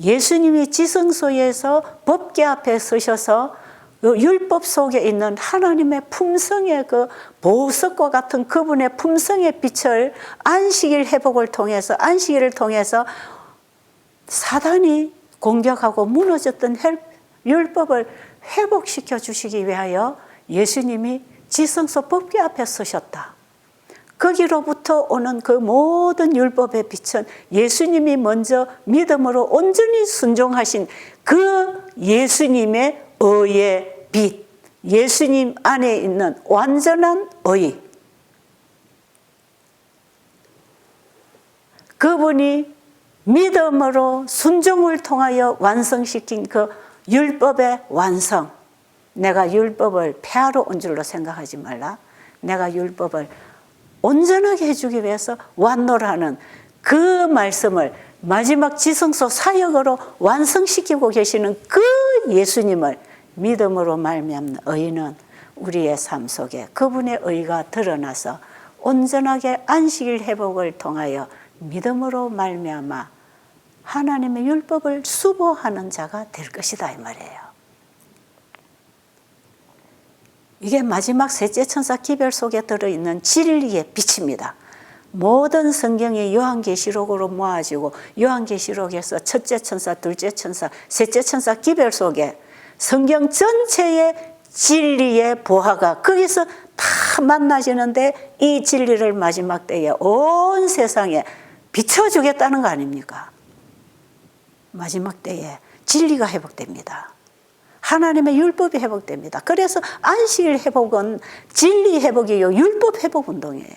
예수님이 지성소에서 법궤 앞에 서셔서 율법 속에 있는 하나님의 품성의 그 보석과 같은 그분의 품성의 빛을 안식일 회복을 통해서 안식일을 통해서 사단이 공격하고 무너졌던 율법을 회복시켜 주시기 위하여 예수님이 지성소 법궤 앞에 서셨다. 거기로부터 오는 그 모든 율법의 빛은 예수님이 먼저 믿음으로 온전히 순종하신 그 예수님의 의의 빛, 예수님 안에 있는 완전한 의. 그분이 믿음으로 순종을 통하여 완성시킨 그 율법의 완성. 내가 율법을 폐하러 온 줄로 생각하지 말라. 내가 율법을 온전하게 해주기 위해서 완노라는 그 말씀을 마지막 지성소 사역으로 완성시키고 계시는 그 예수님을 믿음으로 말미암는 의는 우리의 삶 속에 그분의 의가 드러나서 온전하게 안식일 회복을 통하여 믿음으로 말미암아 하나님의 율법을 수보하는 자가 될 것이다 이 말이에요. 이게 마지막 셋째 천사 기별 속에 들어있는 진리의 빛입니다. 모든 성경이 요한계시록으로 모아지고 요한계시록에서 첫째 천사, 둘째 천사, 셋째 천사 기별 속에 성경 전체의 진리의 보화가 거기서 다 만나지는데 이 진리를 마지막 때에 온 세상에 비춰주겠다는 거 아닙니까? 마지막 때에 진리가 회복됩니다. 하나님의 율법이 회복됩니다. 그래서 안식일 회복은 진리 회복이요 율법 회복 운동이에요.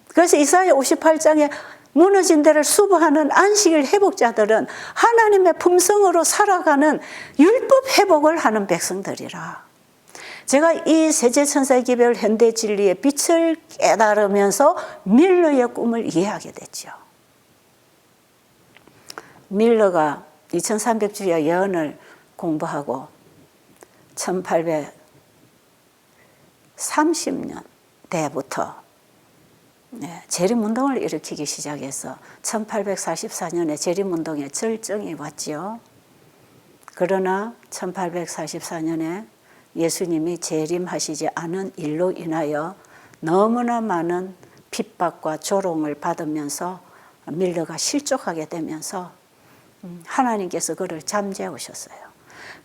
그래서 이사야 58장에 무너진 데를 수보하는 안식일 회복자들은 하나님의 품성으로 살아가는 율법 회복을 하는 백성들이라. 제가 이 셋째 천사의 기별 현대 진리의 빛을 깨달으면서 밀러의 꿈을 이해하게 됐죠. 밀러가 2300주의 예언을 공부하고 1830년대부터 재림운동을 일으키기 시작해서 1844년에 재림운동의 절정이 왔지요. 그러나 1844년에 예수님이 재림하시지 않은 일로 인하여 너무나 많은 핍박과 조롱을 받으면서 밀러가 실족하게 되면서 하나님께서 그를 잠재우셨어요.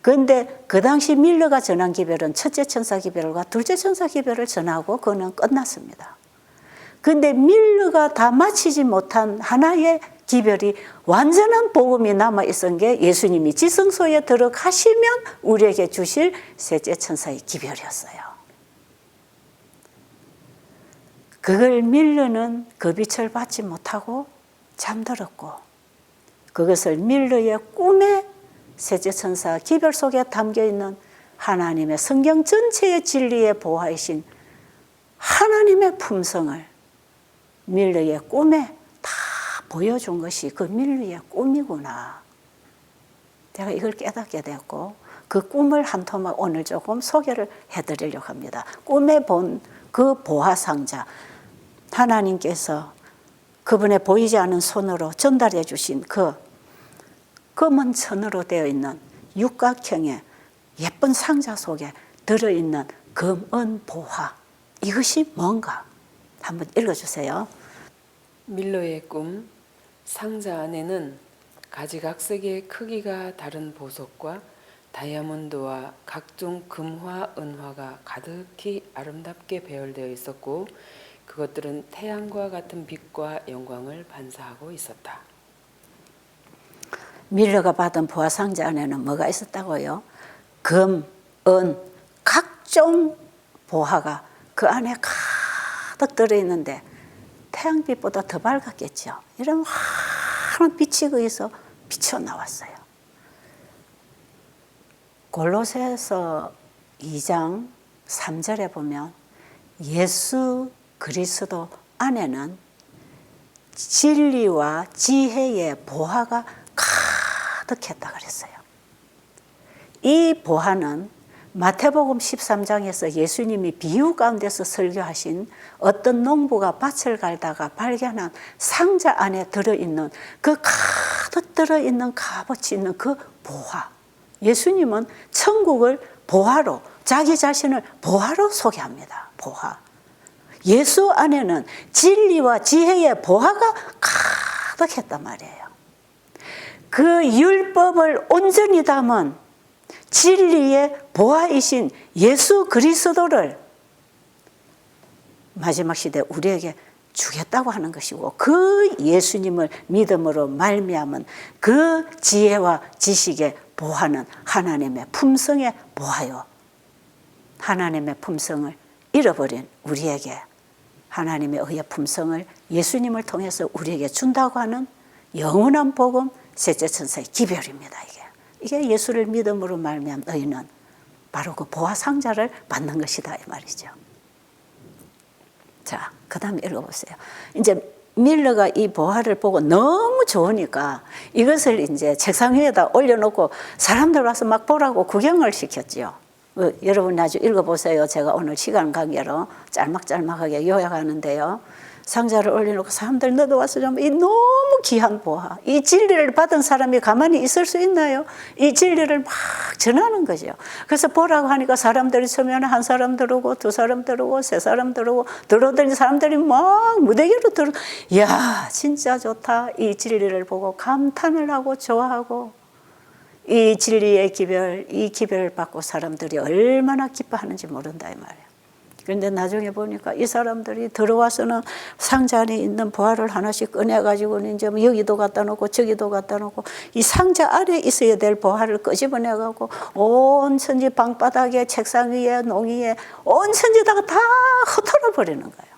그런데 그 당시 밀러가 전한 기별은 첫째 천사 기별과 둘째 천사 기별을 전하고 그는 끝났습니다. 그런데 밀러가 다 마치지 못한 하나의 기별이 완전한 복음이 남아있은 게 예수님이 지성소에 들어가시면 우리에게 주실 셋째 천사의 기별이었어요. 그걸 밀러는 그 빛을 받지 못하고 잠들었고 그것을 밀러의 꿈에 셋째 천사 기별 속에 담겨있는 하나님의 성경 전체의 진리의 보화이신 하나님의 품성을 밀러의 꿈에 다 보여준 것이 그 밀러의 꿈이구나. 제가 이걸 깨닫게 되었고 그 꿈을 한 토막 오늘 조금 소개를 해드리려고 합니다. 꿈에 본 그 보화상자, 하나님께서 그분의 보이지 않은 손으로 전달해 주신 그 검은 천으로 되어 있는 육각형의 예쁜 상자 속에 들어있는 금은 보화, 이것이 뭔가 한번 읽어주세요. 밀러의 꿈. 상자 안에는 가지각색의 크기가 다른 보석과 다이아몬드와 각종 금화, 은화가 가득히 아름답게 배열되어 있었고 그것들은 태양과 같은 빛과 영광을 반사하고 있었다. 밀러가 받은 보화 상자 안에는 뭐가 있었다고요? 금, 은, 각종 보화가 그 안에 가득 들어있는데 태양빛보다 더 밝았겠죠. 이런 환한 빛이 거기서 비쳐 나왔어요. 골로새서 2장 3절에 보면 예수 그리스도 안에는 진리와 지혜의 보화가 가득했다 그랬어요. 이 보화는 마태복음 13장에서 예수님이 비유 가운데서 설교하신 어떤 농부가 밭을 갈다가 발견한 상자 안에 들어있는 그 가득 들어있는 값어치 있는 그 보화. 예수님은 천국을 보화로, 자기 자신을 보화로 소개합니다. 보화. 예수 안에는 진리와 지혜의 보화가 가득했단 말이에요. 그 율법을 온전히 담은 진리의 보화이신 예수 그리스도를 마지막 시대 우리에게 주겠다고 하는 것이고 그 예수님을 믿음으로 말미암은 그 지혜와 지식의 보화는 하나님의 품성의 보화요. 하나님의 품성을 잃어버린 우리에게 하나님의 의의 품성을 예수님을 통해서 우리에게 준다고 하는 영원한 복음 셋째 천사의 기별입니다. 이게 예수를 믿음으로 말미암은 의는 바로 그 보화 상자를 받는 것이다 이 말이죠. 자, 그 다음에 읽어보세요. 이제 밀러가 이 보화를 보고 너무 좋으니까 이것을 이제 책상 위에다 올려놓고 사람들 와서 막 보라고 구경을 시켰지요. 여러분 나중에 읽어보세요. 제가 오늘 시간 관계로 짤막짤막하게 요약하는데요. 상자를 올려놓고 사람들 너도 와서 좀 이 너무 귀한 보화, 이 진리를 받은 사람이 가만히 있을 수 있나요? 이 진리를 막 전하는 거죠. 그래서 보라고 하니까 사람들이 서면 한 사람 들어오고 두 사람 들어오고 세 사람 들어오고 들어오더니 사람들이 막 무대기로 들어. 이야 진짜 좋다. 이 진리를 보고 감탄을 하고 좋아하고 이 진리의 기별, 이 기별을 받고 사람들이 얼마나 기뻐하는지 모른다 이 말이에요. 그런데 나중에 보니까 이 사람들이 들어와서는 상자 안에 있는 보화를 하나씩 꺼내가지고는 이제 여기도 갖다 놓고 저기도 갖다 놓고 이 상자 아래에 있어야 될 보화를 끄집어내가고 온 천지 방바닥에 책상 위에 농위에 온 천지다가 다 흩어져 버리는 거예요.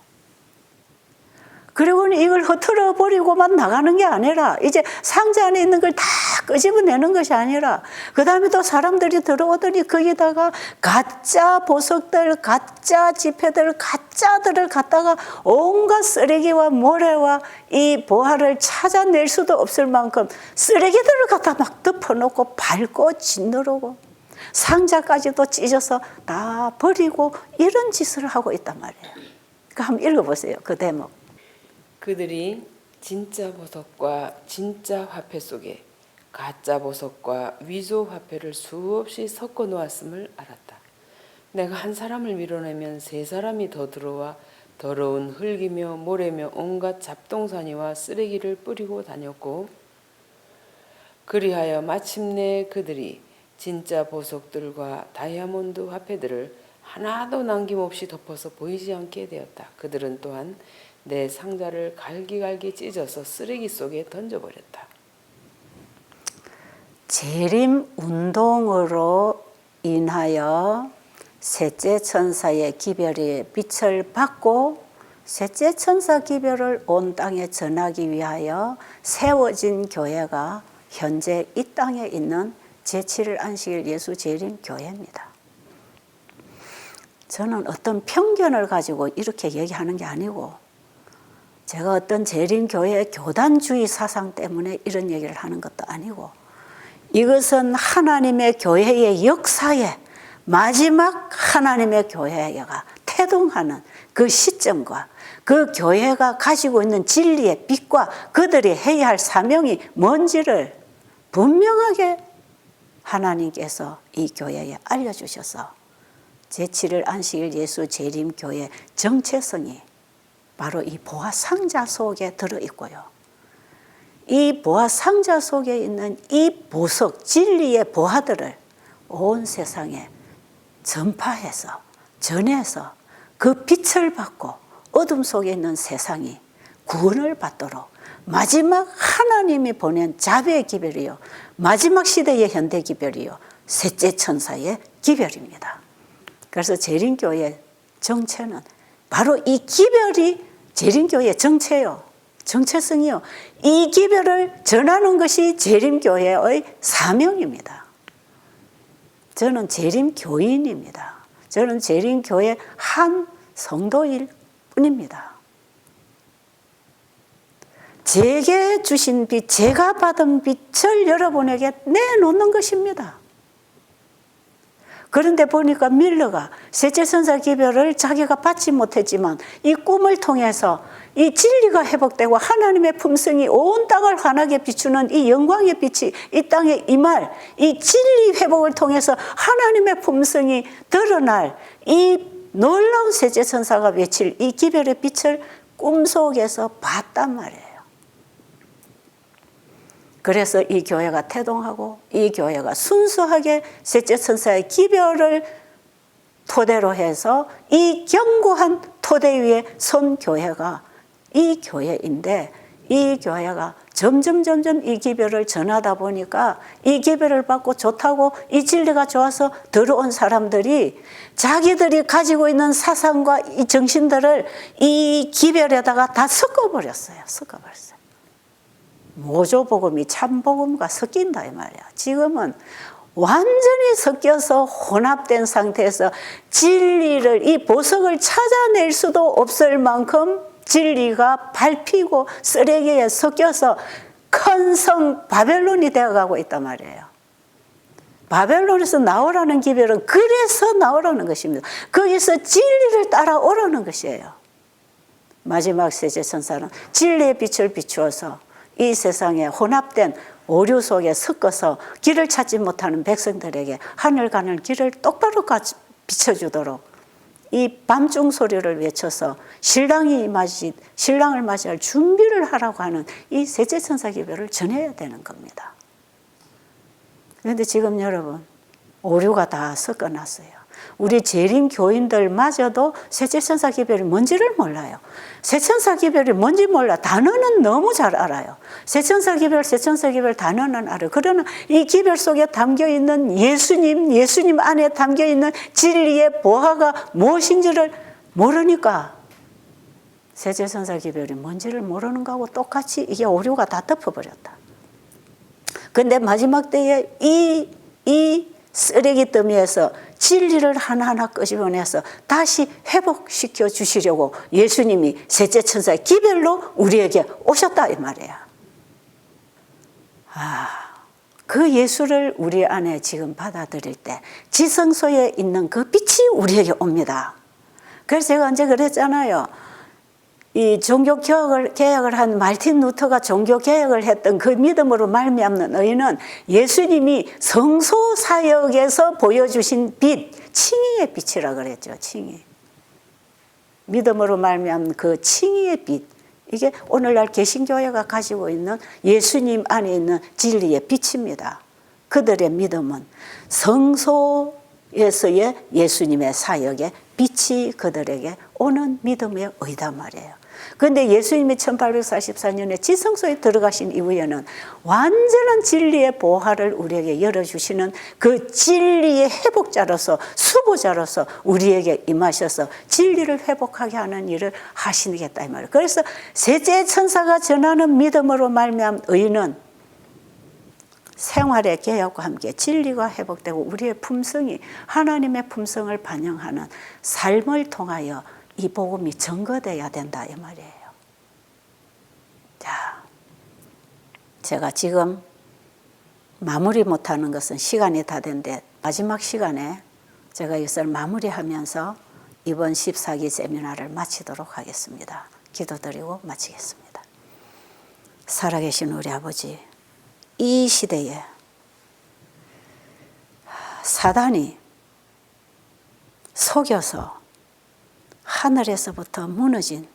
그리고는 이걸 흐트러 버리고만 나가는 게 아니라 이제 상자 안에 있는 걸 다 끄집어내는 것이 아니라 그 다음에 또 사람들이 들어오더니 거기다가 가짜 보석들, 가짜 지폐들, 가짜들을 갖다가 온갖 쓰레기와 모래와 이 보화를 찾아낼 수도 없을 만큼 쓰레기들을 갖다 막 덮어놓고 밟고 짓누르고 상자까지도 찢어서 다 버리고 이런 짓을 하고 있단 말이에요. 그러니까 한번 읽어보세요. 그 대목. 그들이 진짜 보석과 진짜 화폐 속에 가짜 보석과 위조 화폐를 수없이 섞어 놓았음을 알았다. 내가 한 사람을 밀어내면 세 사람이 더 들어와 더러운 흙이며 모래며 온갖 잡동사니와 쓰레기를 뿌리고 다녔고, 그리하여 마침내 그들이 진짜 보석들과 다이아몬드 화폐들을 하나도 남김없이 덮어서 보이지 않게 되었다. 그들은 또한 내 상자를 갈기갈기 찢어서 쓰레기 속에 던져버렸다. 재림 운동으로 인하여 셋째 천사의 기별의 빛을 받고 셋째 천사 기별을 온 땅에 전하기 위하여 세워진 교회가 현재 이 땅에 있는 제7일 안식일 예수 재림 교회입니다. 저는 어떤 편견을 가지고 이렇게 얘기하는 게 아니고 제가 어떤 재림 교회 교단주의 사상 때문에 이런 얘기를 하는 것도 아니고 이것은 하나님의 교회의 역사에 마지막 하나님의 교회가 태동하는 그 시점과 그 교회가 가지고 있는 진리의 빛과 그들이 해야 할 사명이 뭔지를 분명하게 하나님께서 이 교회에 알려주셔서 제7일 안식일 예수 재림교회 정체성이 바로 이 보화 상자 속에 들어있고요. 이 보화 상자 속에 있는 이 보석, 진리의 보화들을 온 세상에 전파해서 전해서 그 빛을 받고 어둠 속에 있는 세상이 구원을 받도록 마지막 하나님이 보낸 자비의 기별이요, 마지막 시대의 현대 기별이요, 셋째 천사의 기별입니다. 그래서 재림교회 정체는 바로 이 기별이 재림교회 정체요, 정체성이요. 이 기별을 전하는 것이 재림교회의 사명입니다. 저는 재림교인입니다. 저는 재림교회 한 성도일 뿐입니다. 제게 주신 빛, 제가 받은 빛을 여러분에게 내놓는 것입니다. 그런데 보니까 밀러가 셋째 천사 기별을 자기가 받지 못했지만 이 꿈을 통해서 이 진리가 회복되고 하나님의 품성이 온 땅을 환하게 비추는 이 영광의 빛이 이 땅에 임할 이 진리 회복을 통해서 하나님의 품성이 드러날 이 놀라운 셋째 천사가 외칠 이 기별의 빛을 꿈속에서 봤단 말이에요. 그래서 이 교회가 태동하고 이 교회가 순수하게 셋째 천사의 기별을 토대로 해서 이 견고한 토대 위에 선 교회가 이 교회인데, 이 교회가 점점 이 기별을 전하다 보니까 이 기별을 받고 좋다고 이 진리가 좋아서 들어온 사람들이 자기들이 가지고 있는 사상과 이 정신들을 이 기별에다가 다 섞어버렸어요. 모조복음이 참복음과 섞인다 이 말이야. 지금은 완전히 섞여서 혼합된 상태에서 진리를, 이 보석을 찾아낼 수도 없을 만큼 진리가 밟히고 쓰레기에 섞여서 큰 성 바벨론이 되어가고 있단 말이에요. 바벨론에서 나오라는 기별은 그래서 나오라는 것입니다. 거기서 진리를 따라오라는 것이에요. 마지막 셋째 천사는 진리의 빛을 비추어서 이 세상에 혼합된 오류 속에 섞어서 길을 찾지 못하는 백성들에게 하늘 가는 길을 똑바로 비춰주도록 이 밤중 소리를 외쳐서 신랑을 맞이할 준비를 하라고 하는 이 셋째 천사 기별을 전해야 되는 겁니다. 그런데 지금 여러분, 오류가 다 섞어놨어요. 우리 재림 교인들마저도 셋째 천사 기별이 뭔지를 몰라요. 셋천사 기별이 뭔지 몰라. 단어는 너무 잘 알아요. 셋천사 기별 단어는 알아요. 그러나 이 기별 속에 담겨있는 예수님 안에 담겨있는 진리의 보화가 무엇인지를 모르니까 세제천사 기별이 뭔지를 모르는 거하고 똑같이 이게 오류가 다 덮어버렸다. 근데 마지막 때에 이 쓰레기 더미에서 진리를 하나하나 끄집어내서 다시 회복시켜 주시려고 예수님이 셋째 천사의 기별로 우리에게 오셨다 이 말이야. 그 예수를 우리 안에 지금 받아들일 때 지성소에 있는 그 빛이 우리에게 옵니다. 그래서 제가 언제 그랬잖아요. 이 종교개혁을 한 마르틴 루터가 종교개혁을 했던 그 믿음으로 말미암는 의는 예수님이 성소 사역에서 보여주신 빛, 칭의의 빛이라 그랬죠. 칭의. 믿음으로 말미암는 그 칭의의 빛. 이게 오늘날 개신교회가 가지고 있는 예수님 안에 있는 진리의 빛입니다. 그들의 믿음은 성소에서의 예수님의 사역의 빛이 그들에게 오는 믿음의 의단 말이에요. 그런데 예수님이 1844년에 지성소에 들어가신 이후에는 완전한 진리의 보화를 우리에게 열어주시는 그 진리의 회복자로서 수보자로서 우리에게 임하셔서 진리를 회복하게 하는 일을 하시겠다 이 말이에요. 그래서 셋째 천사가 전하는 믿음으로 말미암은 의는 생활의 개혁과 함께 진리가 회복되고 우리의 품성이 하나님의 품성을 반영하는 삶을 통하여 이 복음이 증거돼야 된다 이 말이에요. 자, 제가 지금 마무리 못하는 것은 시간이 다 된데 마지막 시간에 제가 이것을 마무리하면서 이번 14기 세미나를 마치도록 하겠습니다. 기도드리고 마치겠습니다. 살아계신 우리 아버지, 이 시대에 사단이 속여서 하늘에서부터 무너진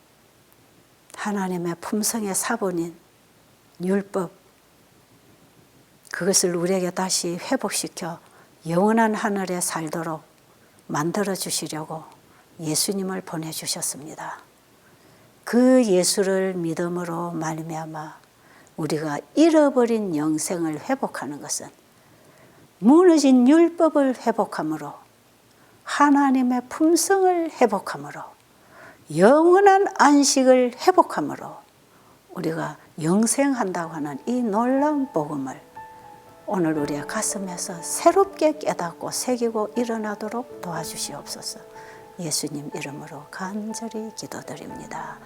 하나님의 품성의 사본인 율법, 그것을 우리에게 다시 회복시켜 영원한 하늘에 살도록 만들어 주시려고 예수님을 보내주셨습니다. 그 예수를 믿음으로 말미암아 우리가 잃어버린 영생을 회복하는 것은 무너진 율법을 회복함으로 하나님의 품성을 회복함으로 영원한 안식을 회복함으로 우리가 영생한다고 하는 이 놀라운 복음을 오늘 우리의 가슴에서 새롭게 깨닫고 새기고 일어나도록 도와주시옵소서. 예수님 이름으로 간절히 기도드립니다.